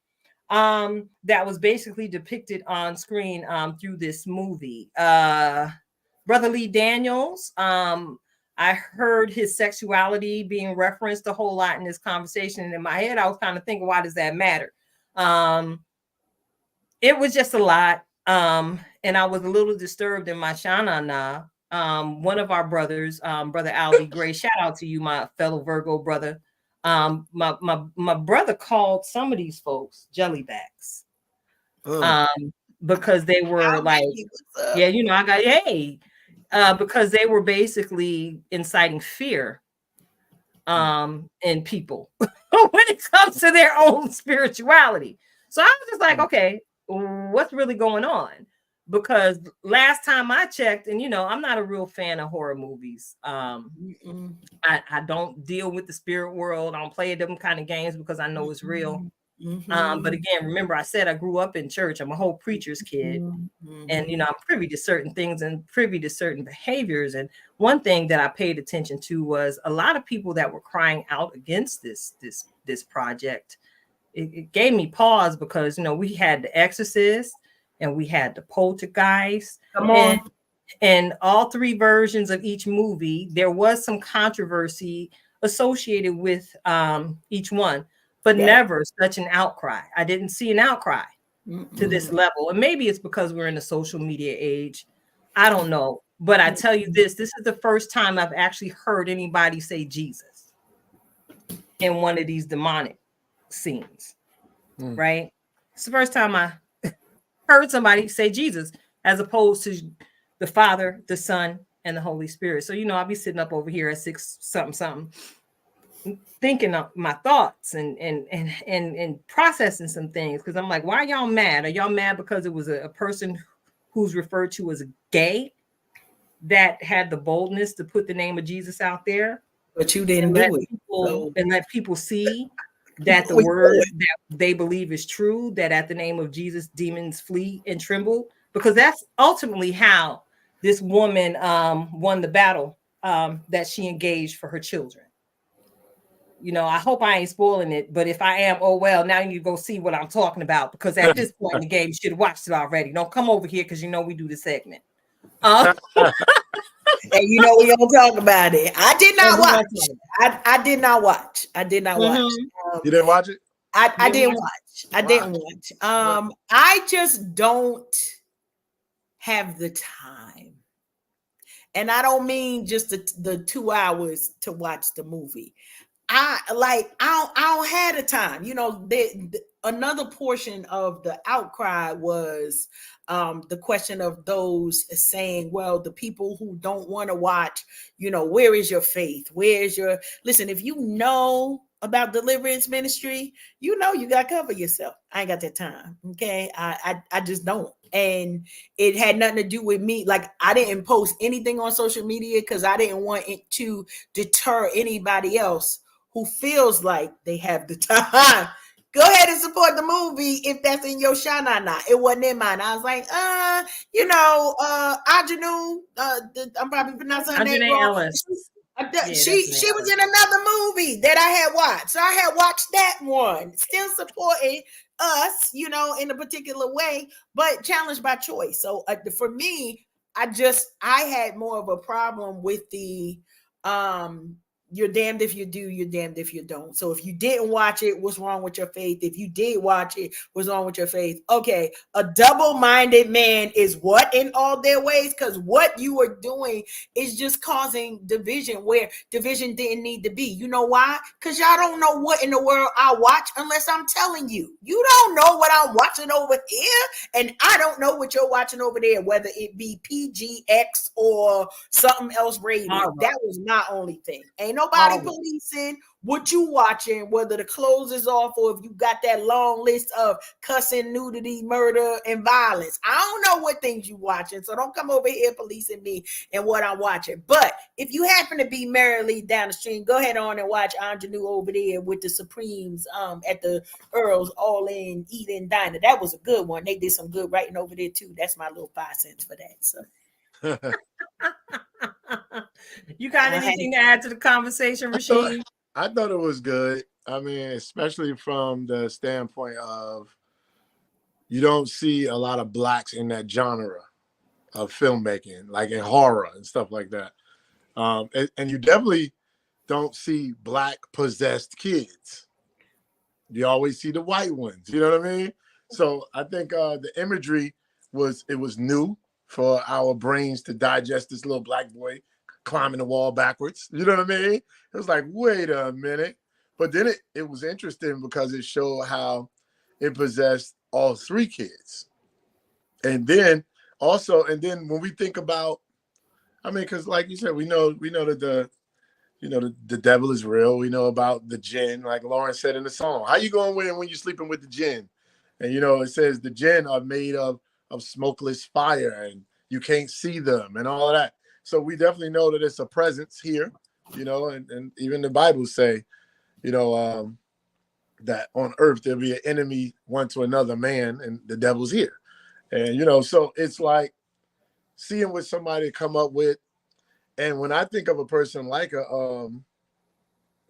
Speaker 4: that was basically depicted on screen through this movie. Brother Lee Daniels, I heard his sexuality being referenced a whole lot in this conversation, and in my head, I was kind of thinking, why does that matter? It was just a lot. And I was a little disturbed in my shanana. One of our brothers, Brother Albie Gray, shout out to you, my fellow Virgo brother. My brother called some of these folks jellybacks. Because they were because they were basically inciting fear in people when it comes to their own spirituality. So I was just like, okay, what's really going on? Because last time I checked, and I'm not a real fan of horror movies. I don't deal with the spirit world. I don't play them kind of games because I know it's real. But again, remember I said I grew up in church. I'm a whole preacher's kid. And I'm privy to certain things and privy to certain behaviors. And one thing that I paid attention to was a lot of people that were crying out against this project. It gave me pause because we had The Exorcist and we had The Poltergeist.
Speaker 5: Come on.
Speaker 4: And all three versions of each movie, there was some controversy associated with each one, but never such an outcry. I didn't see an outcry to this level. And maybe it's because we're in the social media age. I don't know. But I tell you this is the first time I've actually heard anybody say Jesus in one of these demonic scenes, right? It's the first time I heard somebody say Jesus as opposed to the Father, the Son, and the Holy Spirit. So, I'll be sitting up over here at 6 something, thinking of my thoughts and processing some things. Because I'm like, why are y'all mad? Are y'all mad because it was a person who's referred to as gay that had the boldness to put the name of Jesus out there?
Speaker 5: But you didn't do it.
Speaker 4: And let people see that the word that they believe is true, that at the name of Jesus, demons flee and tremble, because that's ultimately how this woman won the battle that she engaged for her children. you know, I hope I ain't spoiling it, but if I am, oh well, now you go see what I'm talking about, because at this point in the game, you should have watched it already. Don't come over here because you know we do the segment.
Speaker 5: And you know we don't talk about it. I did
Speaker 4: And
Speaker 5: not
Speaker 4: we
Speaker 5: watch.
Speaker 4: don't talk
Speaker 5: I did not watch. I did not watch.
Speaker 4: Mhm.
Speaker 7: You didn't watch it?
Speaker 5: I
Speaker 4: Didn't
Speaker 5: didn't
Speaker 4: watch
Speaker 5: watch. I
Speaker 7: Why?
Speaker 5: didn't watch. I just don't have the time. And I don't mean just the 2 hours to watch the movie. I don't have the time. You know, another portion of the outcry was the question of those saying, well, the people who don't want to watch, you know, where is your faith? Where's your listen? If you know about deliverance ministry, you know you got to cover yourself. I ain't got that time. Okay. I just don't. And it had nothing to do with me. Like, I didn't post anything on social media because I didn't want it to deter anybody else who feels like they have the time. Go ahead and support the movie if that's in your shana. It wasn't in mine. I was like, you know, Ajanu, I'm probably pronouncing her name
Speaker 4: Ajane
Speaker 5: wrong.
Speaker 4: Ellis.
Speaker 5: She was in another movie that I had watched. So I had watched that one, still supporting us, you know, in a particular way, but challenged by choice. So for me, I had more of a problem with the you're damned if you do, you're damned if you don't. So if you didn't watch it, what's wrong with your faith? If you did watch it, what's wrong with your faith? Okay, a double-minded man is what in all their ways? Because what you are doing is just causing division where division didn't need to be. You know why? Because y'all don't know what in the world I watch unless I'm telling you. You don't know what I'm watching over here, and I don't know what you're watching over there, whether it be PGX or something else rated. That was my only thing. Ain't nobody policing what you watching, whether the clothes is off or if you got that long list of cussing, nudity, murder, and violence. I don't know what things you watching, so don't come over here policing me and what I'm watching. But if you happen to be merrily down the street, go ahead on and watch Ingenue over there with the Supremes at the Earl's All In Eating Diner. That was a good one. They did some good writing over there too. That's my little 5 cents for that. So
Speaker 4: you got anything to add to the conversation, Rasheem?
Speaker 7: I thought it was good. I mean, especially from the standpoint of you don't see a lot of blacks in that genre of filmmaking, like in horror and stuff like that. And you definitely don't see black possessed kids. You always see the white ones. You know what I mean? So I think the imagery was new for our brains to digest this little black boy climbing the wall backwards. You know what I mean? It was like, wait a minute. But then it was interesting because it showed how it possessed all 3 kids. And then when we think about, I mean, because like you said, we know that the devil is real. We know about the jinn, like Lauren said in the song. How you going to win when you're sleeping with the jinn? And it says the jinn are made of smokeless fire and you can't see them and all of that. So we definitely know that it's a presence here, and even the Bible say, that on earth there'll be an enemy one to another man, and the devil's here. And so it's like seeing what somebody come up with. And when I think of a person like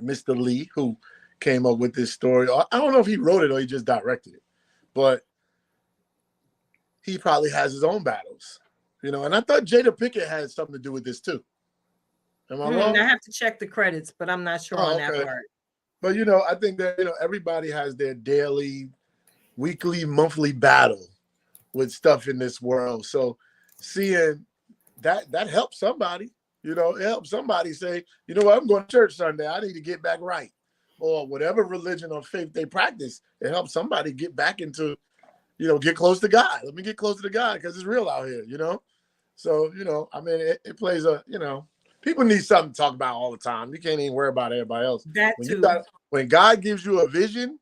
Speaker 7: Mr. Lee, who came up with this story, I don't know if he wrote it or he just directed it, but he probably has his own battles, and I thought Jada Pinkett had something to do with this too. Am I wrong?
Speaker 4: I have to check the credits, but I'm not sure on that part.
Speaker 7: But I think that everybody has their daily, weekly, monthly battle with stuff in this world. So seeing that helps somebody. It helps somebody say, you know what, I'm going to church Sunday. I need to get back right. Or whatever religion or faith they practice, it helps somebody get back into, get close to God. Let me get close to God because it's real out here, So, I mean, it plays people need something to talk about all the time. You can't even worry about everybody else.
Speaker 4: That too.
Speaker 7: When God gives you a vision,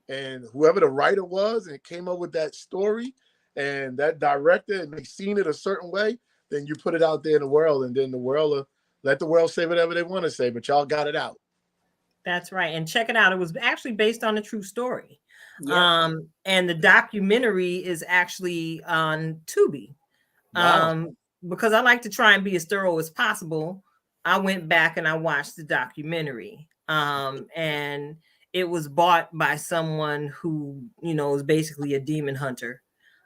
Speaker 7: and whoever the writer was and came up with that story and that director and they seen it a certain way, then you put it out there in the world, and then the world will let the world say whatever they want to say, but y'all got it out.
Speaker 4: That's right. And check it out. It was actually based on a true story. Yeah. And the documentary is actually on Tubi. Wow. Because I like to try and be as thorough as possible, I went back and I watched the documentary. and it was bought by someone who, you know, is basically a demon hunter.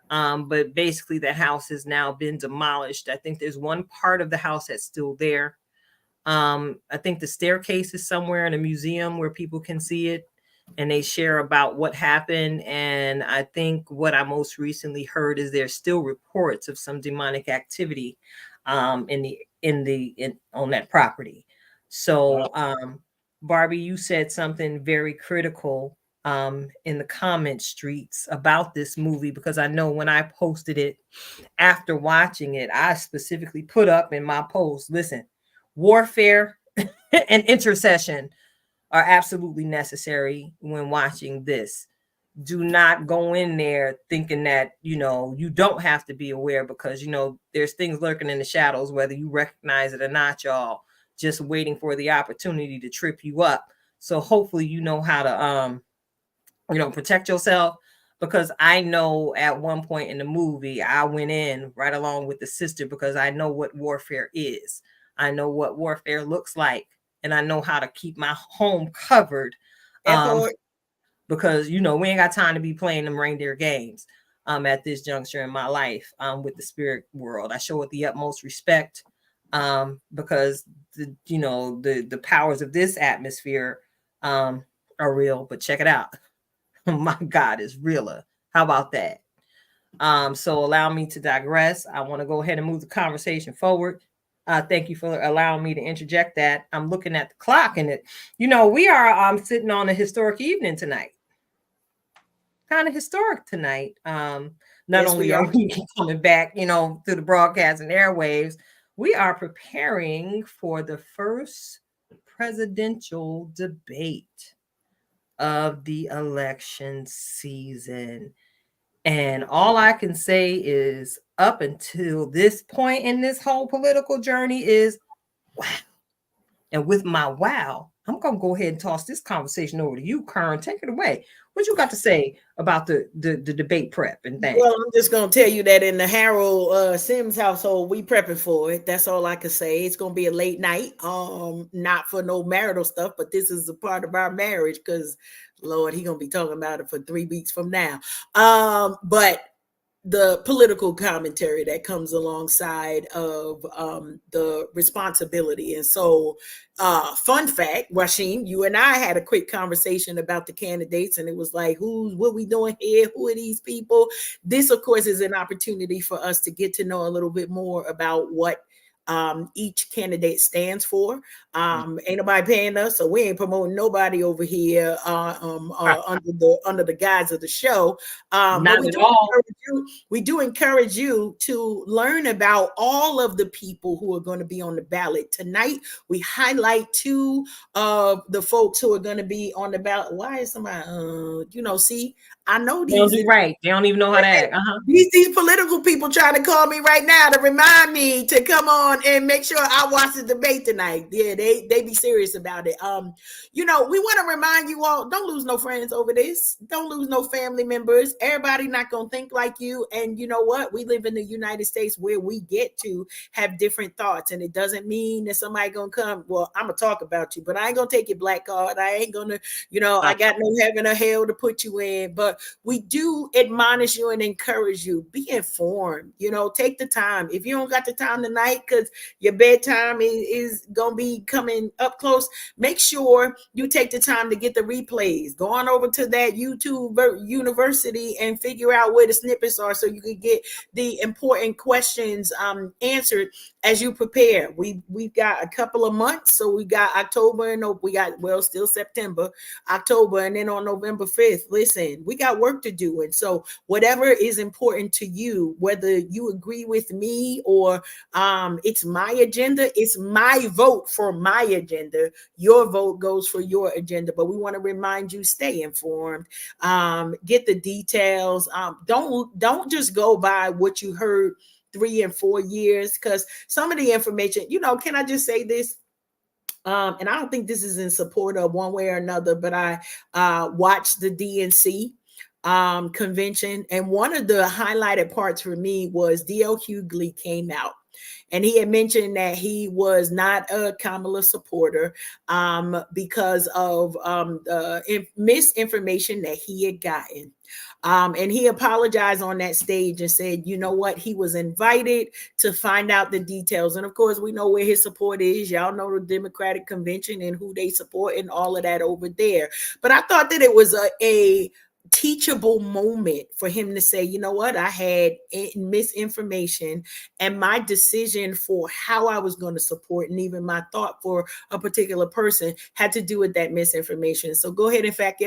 Speaker 4: But basically, the house has now been demolished. I think there's one part of the house that's still there. I think the staircase is somewhere in a museum where people can see it, and they share about what happened. And I think what I most recently heard is there's still reports of some demonic activity in on that property. So Barbie, you said something very critical in the comment streets about this movie, because I know when I posted it after watching it, I specifically put up in my post, listen, warfare and intercession are absolutely necessary when watching this. Do not go in there thinking that, you know, you don't have to be aware, because, you know, there's things lurking in the shadows, whether you recognize it or not, y'all, just waiting for the opportunity to trip you up. So hopefully you know how to you know, protect yourself, because I know at one point in the movie I went in right along with the sister, because I know what warfare is. I know what warfare looks like, and I know how to keep my home covered. Because, you know, we ain't got time to be playing them reindeer games at this juncture in my life with the spirit world. I show it the utmost respect because you know, the powers of this atmosphere are real. But check it out. My God is realer. How about that? So allow me to digress. I want to go ahead and move the conversation forward. Thank you for allowing me to interject that. I'm looking at the clock, and you know, we are sitting on a historic evening tonight. Kind of historic tonight. Not
Speaker 5: Yes,
Speaker 4: only
Speaker 5: we
Speaker 4: are
Speaker 5: are.
Speaker 4: we coming back, you know, through the broadcast and airwaves, we are preparing for the first presidential debate of the election season. And all I can say is, up until this point in this whole political journey, is wow. And with my wow, I'm going to go ahead and toss this conversation over to you, Kern. Take it away. What you got to say about the debate prep and things?
Speaker 5: Well, I'm just gonna tell you that in the Harold Sims household, we prepping for it. That's all I can say. It's gonna be a late night. Not for no marital stuff, but this is a part of our marriage, because Lord, he gonna be talking about it for 3 weeks from now. But the political commentary that comes alongside of the responsibility. And so, fun fact, Rasheem, you and I had a quick conversation about the candidates, and it was like, what we doing here? Who are these people? This, of course, is an opportunity for us to get to know a little bit more about what each candidate stands for. Ain't nobody paying us, so we ain't promoting nobody over here under the guise of the show.
Speaker 4: Not at all.
Speaker 5: We do encourage you to learn about all of the people who are going to be on the ballot tonight. We highlight 2 of the folks who are going to be on the ballot. Why is somebody, you know, see, I know
Speaker 4: They don't
Speaker 5: these.
Speaker 4: do right. They don't even know how to act.
Speaker 5: These political people trying to call me right now to remind me to come on and make sure I watch the debate tonight. Yeah, they be serious about it. You know, we want to remind you all, don't lose no friends over this. Don't lose no family members. Everybody not gonna think like you. And you know what? We live in the United States where we get to have different thoughts, and it doesn't mean that somebody gonna come. Well, I'm gonna talk about you, but I ain't gonna take your black card. I ain't gonna, you know, I got no heaven or hell to put you in. But we do admonish you and encourage you. Be informed. You know, take the time. If you don't got the time tonight because your bedtime is going to be coming up close, make sure you take the time to get the replays. Go on over to that YouTube university and figure out where the snippets are so you can get the important questions answered as you prepare. We've got a couple of months. So we got October and we got, well, still September, October, and then on November 5th, listen, we got work to do. And so whatever is important to you, whether you agree with me or it's my agenda, it's my vote for my agenda. Your vote goes for your agenda. But we want to remind you, stay informed, get the details. Don't just go by what you heard 3 and 4 years, because some of the information, you know, can I just say this? And I don't think this is in support of one way or another, but I watched the DNC convention, and one of the highlighted parts for me was D.L. Hughley came out And he had mentioned that he was not a Kamala supporter because of misinformation that he had gotten. And he apologized on that stage and said, you know what, he was invited to find out the details. And of course, we know where his support is. Y'all know the Democratic convention and who they support and all of that over there. But I thought that it was a teachable moment for him to say, you know what, I had misinformation, and my decision for how I was going to support and even my thought for a particular person had to do with that misinformation. So go ahead and fact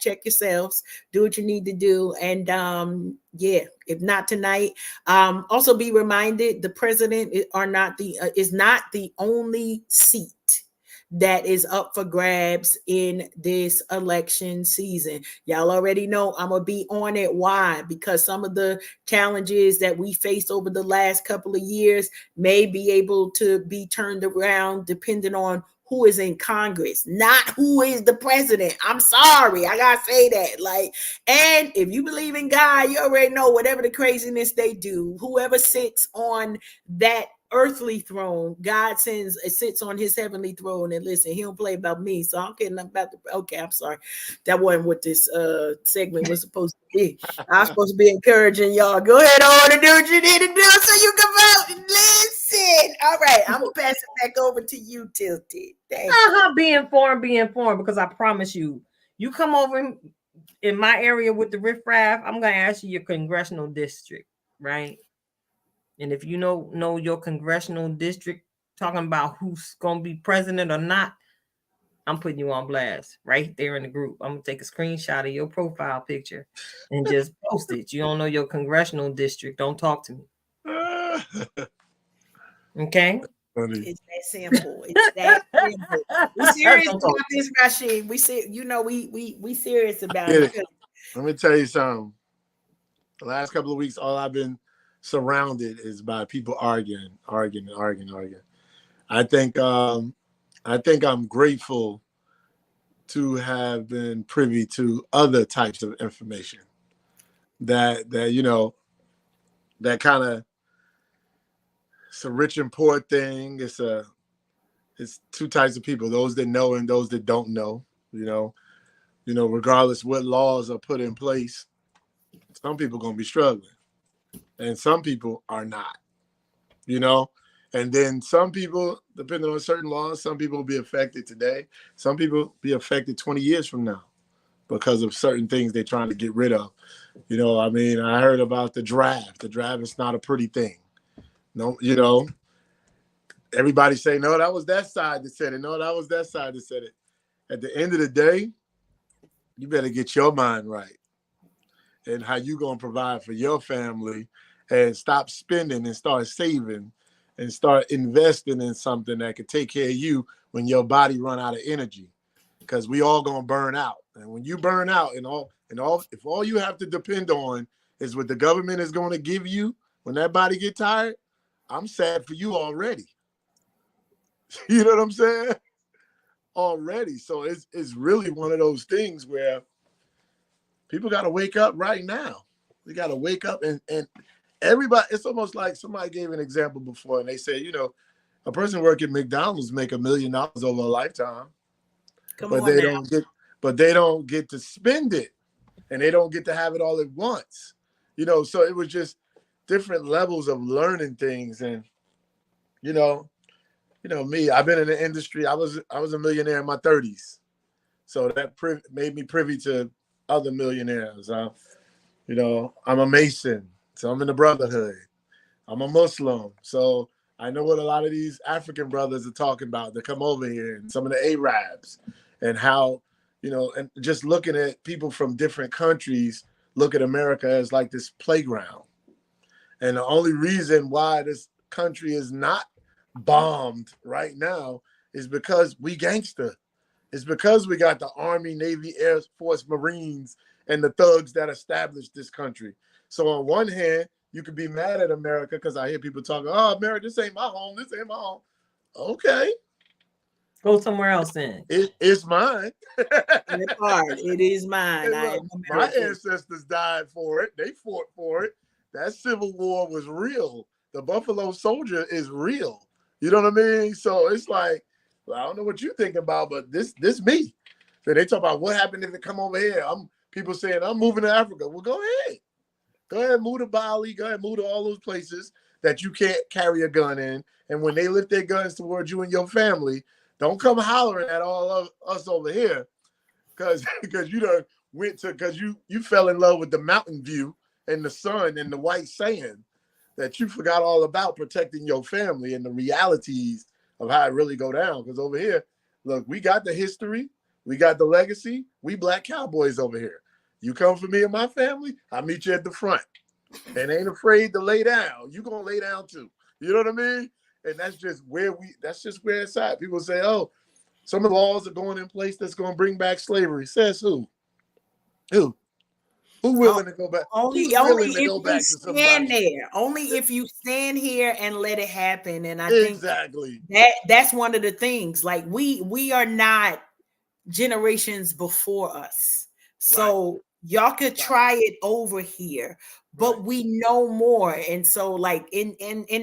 Speaker 5: check yourselves, do what you need to do. And yeah, if not tonight, also be reminded the president is not the only seat that is up for grabs in this election season. Y'all already know I'm gonna be on it. Why? Because some of the challenges that we faced over the last couple of years may be able to be turned around depending on who is in Congress, not who is the president. I'm sorry, I gotta say that. Like, and if you believe in God, you already know whatever the craziness they do, whoever sits on that earthly throne, God sits on his heavenly throne. And listen, he don't play about me, so I'm kidding about okay, I'm sorry, that wasn't what this segment was supposed to be. I'm supposed to be encouraging y'all. Go ahead on and do what you need to do so you can vote. Listen, all right, I'm gonna pass it back over to you, Tilted.
Speaker 4: Be informed, because I promise you, you come over in my area with the riffraff, I'm gonna ask you your congressional district, right? And if you know your congressional district, talking about who's gonna be president or not, I'm putting you on blast right there in the group. I'm gonna take a screenshot of your profile picture and just post it. You don't know your congressional district, don't talk to me. Okay?
Speaker 5: It's that simple. It's that simple. We serious about this, Rasheem. We say, we serious about it.
Speaker 7: Let me tell you something. The last couple of weeks, all I've been surrounded is by people arguing. I think I'm grateful to have been privy to other types of information that kind of, it's a rich and poor thing. It's two types of people, those that know and those that don't know, regardless what laws are put in place, some people are going to be struggling and some people are not, and then some people, depending on certain laws, some people will be affected today. Some people will be affected 20 years from now because of certain things they're trying to get rid of. I heard about the draft. The draft is not a pretty thing. No, everybody say, no, that was that side that said it. No, that was that side that said it. At the end of the day, you better get your mind right and how you going to provide for your family and stop spending and start saving and start investing in something that could take care of you when your body run out of energy, because we all going to burn out. And when you burn out if all you have to depend on is what the government is going to give you when that body get tired, I'm sad for you already. You know what I'm saying? Already. So it's really one of those things where people got to wake up right now. We got to wake up and everybody, it's almost like somebody gave an example before and they said, a person working at McDonald's make $1 million over a lifetime. But they don't get to spend it and they don't get to have it all at once. So it was just different levels of learning things. And, me, I've been in the industry. I was a millionaire in my 30s. So that made me privy to other millionaires. I'm a Mason, so I'm in the Brotherhood. I'm a Muslim, so I know what a lot of these African brothers are talking about. They come over here, and some of the Arabs, and how, and just looking at people from different countries look at America as like this playground. And the only reason why this country is not bombed right now is because we gangster. It's because we got the Army, Navy, Air Force, Marines, and the thugs that established this country. So on one hand, you could be mad at America because I hear people talking, oh, America, this ain't my home. This ain't my home. Okay.
Speaker 4: Go somewhere else then.
Speaker 7: It's mine.
Speaker 5: It is mine.
Speaker 7: My ancestors died for it. They fought for it. That Civil War was real. the Buffalo Soldier is real. You know what I mean? So it's like, well, I don't know what you think about, but this me. So they talk about what happened if it come over here. People saying I'm moving to Africa. Well, go ahead. Go ahead, move to Bali. Go ahead, move to all those places that you can't carry a gun in. And when they lift their guns towards you and your family, don't come hollering at all of us over here, because you done went to because you fell in love with the mountain view and the sun and the white sand, that you forgot all about protecting your family and the realities of how it really go down. Because over here, look, we got the history, we got the legacy. We black cowboys over here. You come for me and my family, I'll meet you at the front. And ain't afraid to lay down. You gonna lay down too. You know what I mean? And that's just where it's at. People say, oh, some of the laws are going in place that's gonna bring back slavery. Says who? Who willing to go back?
Speaker 5: Only
Speaker 7: Who's willing
Speaker 5: if
Speaker 7: to go
Speaker 5: you
Speaker 7: back to
Speaker 5: stand
Speaker 7: somebody?
Speaker 5: there. Only if you stand here and let it happen. And I
Speaker 7: Exactly.
Speaker 5: think that's one of the things. Like we are not generations before us. So y'all could try it over here, but we know more. And so, like in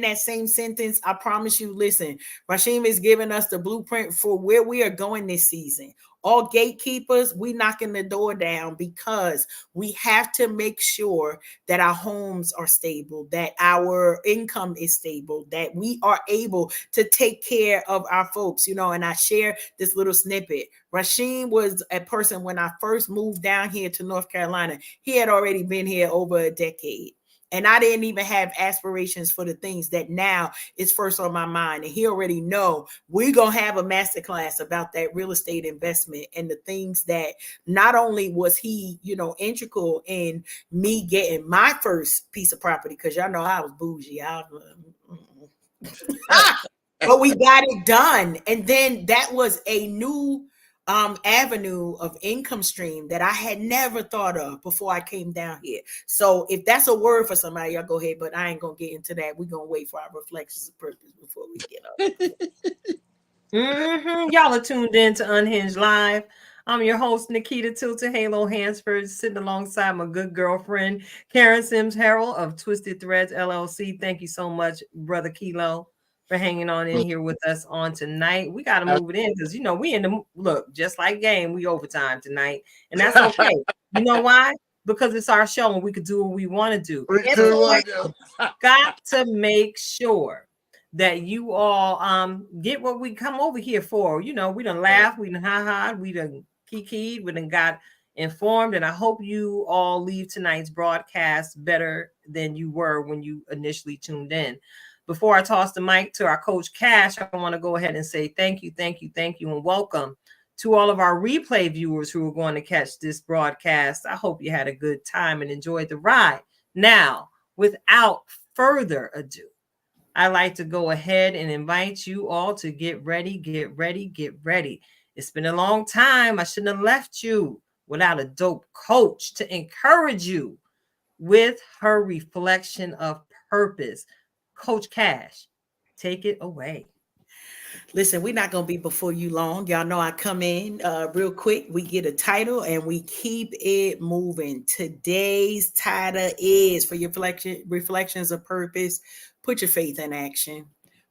Speaker 5: that same sentence, I promise you, listen, Rasheem is giving us the blueprint for where we are going this season. All gatekeepers, we knocking the door down, because we have to make sure that our homes are stable, that our income is stable, that we are able to take care of our folks, and I share this little snippet. Rasheem was a person when I first moved down here to North Carolina. He had already been here over a decade. And I didn't even have aspirations for the things that now is first on my mind. And he already know we're going to have a masterclass about that real estate investment and the things that not only was he, integral in me getting my first piece of property, because y'all know I was bougie. But we got it done. And then that was a new avenue of income stream that I had never thought of before I came down here. So if that's a word for somebody, y'all go ahead, but I ain't gonna get into that. We're gonna wait for our reflections of purpose before we get up.
Speaker 4: Y'all are tuned in to Unhinged Live. I'm your host, Nikita Tilton Halo Hansford, sitting alongside my good girlfriend, Karen Sims Harrell of Twisted Threads LLC. Thank you so much, Brother Kilo, for hanging on in here with us on tonight. We got to move it in because, we in the look, just like game, we overtime tonight. And that's okay. You know why? Because it's our show and we could do what we want to do. Got to make sure that you all get what we come over here for. We done laugh, we done ha-ha, we done kikied, we done got informed, and I hope you all leave tonight's broadcast better than you were when you initially tuned in. Before I toss the mic to our coach Cash, I want to go ahead and say thank you, and welcome to all of our replay viewers who are going to catch this broadcast. I hope you had a good time and enjoyed the ride. Now, without further ado, I'd like to go ahead and invite you all to get ready. It's been a long time. I shouldn't have left you without a dope coach to encourage you with her reflection of purpose. Coach Cash, take it away.
Speaker 5: Listen, we're not going to be before you long. Y'all know I come in real quick. We get a title and we keep it moving. Today's title is, for your reflections of purpose, put your faith in action.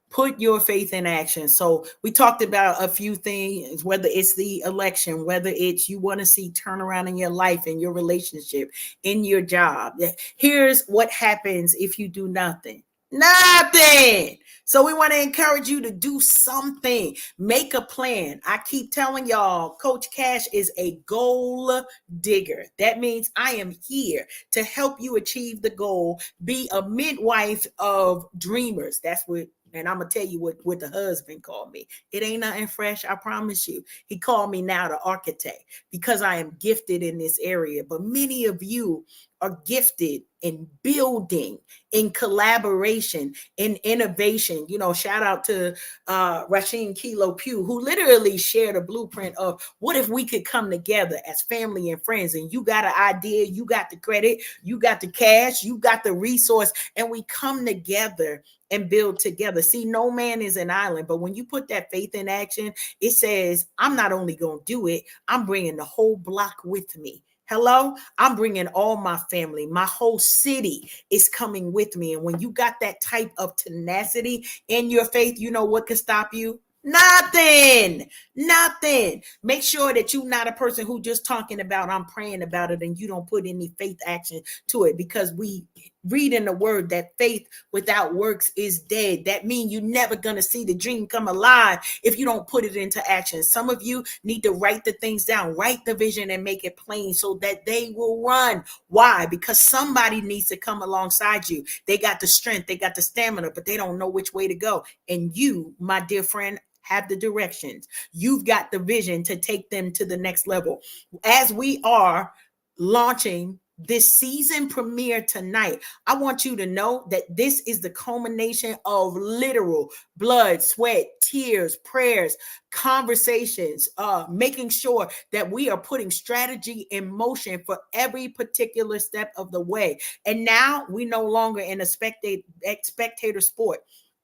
Speaker 5: Put your faith in action. So we talked about a few things, whether it's the election, whether it's you want to see turnaround in your life, in your relationship, in your job. Here's what happens if you do nothing. Nothing. So we want to encourage you to do something. Make a plan. I keep telling y'all, Coach Cash is a goal digger. That means I am here to help you achieve the goal. Be a midwife of dreamers. That's what. And I'm going to tell you what the husband called me. It ain't nothing fresh, I promise you. He called me now the architect because I am gifted in this area. But many of you are gifted in building, in collaboration, in innovation. Shout out to Rasheem Pugh, who literally shared a blueprint of what if we could come together as family and friends, and you got an idea, you got the credit, you got the cash, you got the resource, and we come together and build together. See, no man is an island, but when you put that faith in action, it says, I'm not only going to do it, I'm bringing the whole block with me. Hello, I'm bringing all my family. My whole city is coming with me. And when you got that type of tenacity in your faith, you know what can stop you? Nothing. Nothing. Make sure that you're not a person who just talking about, I'm praying about it, and you don't put any faith action to it, because we read in the word that faith without works is dead. That means you're never going to see the dream come alive if you don't put it into action. Some of you need to write the things down, write the vision and make it plain so that they will run. Why? Because somebody needs to come alongside you. They got the strength, they got the stamina, but they don't know which way to go. And you, my dear friend, have the directions. You've got the vision to take them to the next level. As we are launching this season premiere tonight, I want you to know that this is the culmination of literal blood, sweat, tears, prayers, conversations, making sure that we are putting strategy in motion for every particular step of the way. And now we no longer in a spectator sport.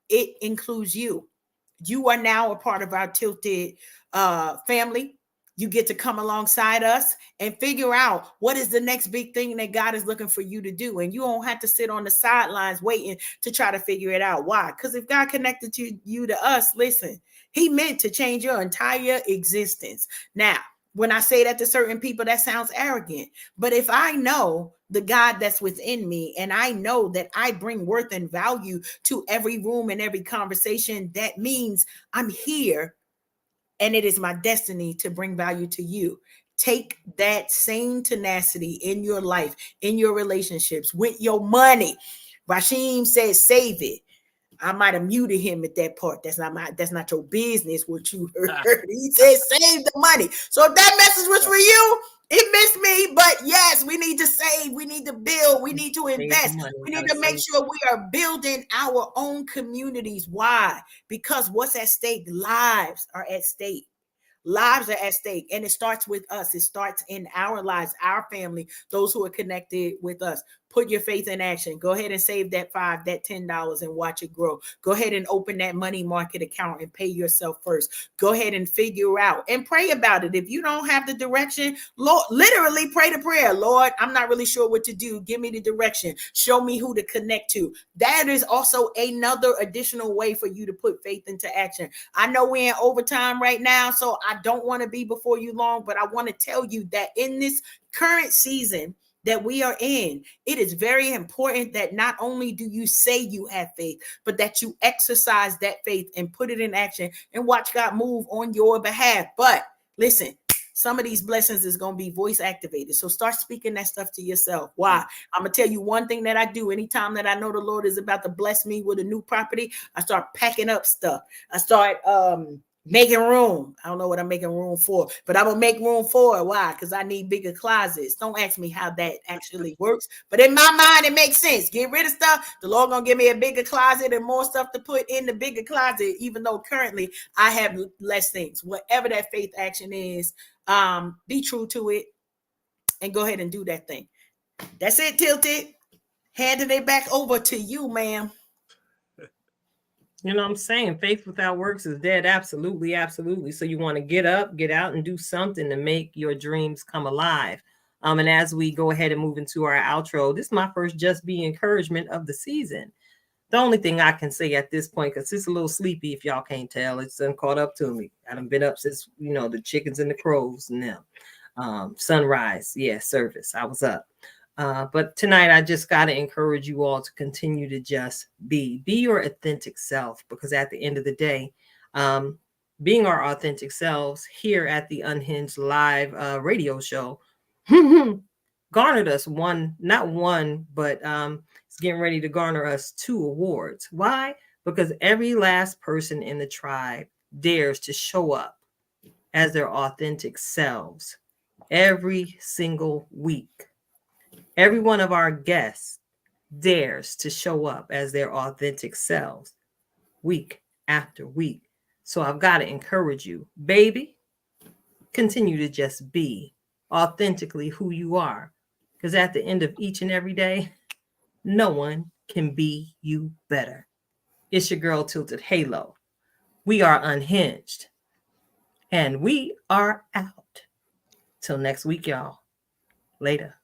Speaker 5: It includes you. You are now a part of our Tilted family. You get to come alongside us and figure out what is the next big thing that God is looking for you to do. And you don't have to sit on the sidelines waiting to try to figure it out. Why? Because if God connected you to us, listen, he meant to change your entire existence. Now, when I say that to certain people, that sounds arrogant. But if I know the God that's within me, and I know that I bring worth and value to every room and every conversation, that means I'm here and it is my destiny to bring value to you. Take that same tenacity in your life, in your relationships, with your money. Rasheem says, save it. I might have muted him at that part. That's not your business what you heard. He said, save the money. So if that message was for you, it missed me. But yes, we need to save, we need to build, we need to invest. We need to make sure we are building our own communities. Why? Because what's at stake? Lives are at stake. Lives are at stake, and it starts with us. It starts in our lives, our family, those who are connected with us. Put your faith in action. Go ahead and save that $5, that $10 and watch it grow. Go ahead and open that money market account and pay yourself first. Go ahead and figure out and pray about it. If you don't have the direction, Lord, literally pray the prayer. Lord, I'm not really sure what to do. Give me the direction. Show me who to connect to. That is also another additional way for you to put faith into action. I know we're in overtime right now, so I don't want to be before you long, but I want to tell you that in this current season that we are in, it is very important that not only do you say you have faith, but that you exercise that faith and put it in action and watch God move on your behalf. But listen, some of these blessings is going to be voice activated. So start speaking that stuff to yourself. Why? I'm going to tell you one thing that I do anytime that I know the Lord is about to bless me with a new property. I start packing up stuff. I start making room. I don't know what I'm making room for, but I'm gonna make room for it. Why? Because I need bigger closets. Don't ask me how that actually works, but in my mind, it makes sense. Get rid of stuff. The Lord gonna give me a bigger closet and more stuff to put in the bigger closet, even though currently I have less things. Whatever that faith action is, be true to it and go ahead and do that thing. That's it, Tilted. Handing it back over to you, ma'am.
Speaker 4: You know what I'm saying? Faith without works is dead. Absolutely, absolutely. So you want to get up, get out, and do something to make your dreams come alive. And as we go ahead and move into our outro, this is my first Just Be encouragement of the season. The only thing I can say at this point, because it's a little sleepy, if y'all can't tell, it's caught up to me. I done been up since, the chickens and the crows and them. Sunrise, service. I was up. But tonight, I just got to encourage you all to continue to just be your authentic self, because at the end of the day, being our authentic selves here at the Unhinged Live radio show garnered us not one, but it's getting ready to garner us 2 awards. Why? Because every last person in the tribe dares to show up as their authentic selves every single week. Every one of our guests dares to show up as their authentic selves week after week. So I've got to encourage you, baby, continue to just be authentically who you are. Because at the end of each and every day, no one can be you better. It's your girl, Tilted Halo. We are unhinged. And we are out. Till next week, y'all. Later.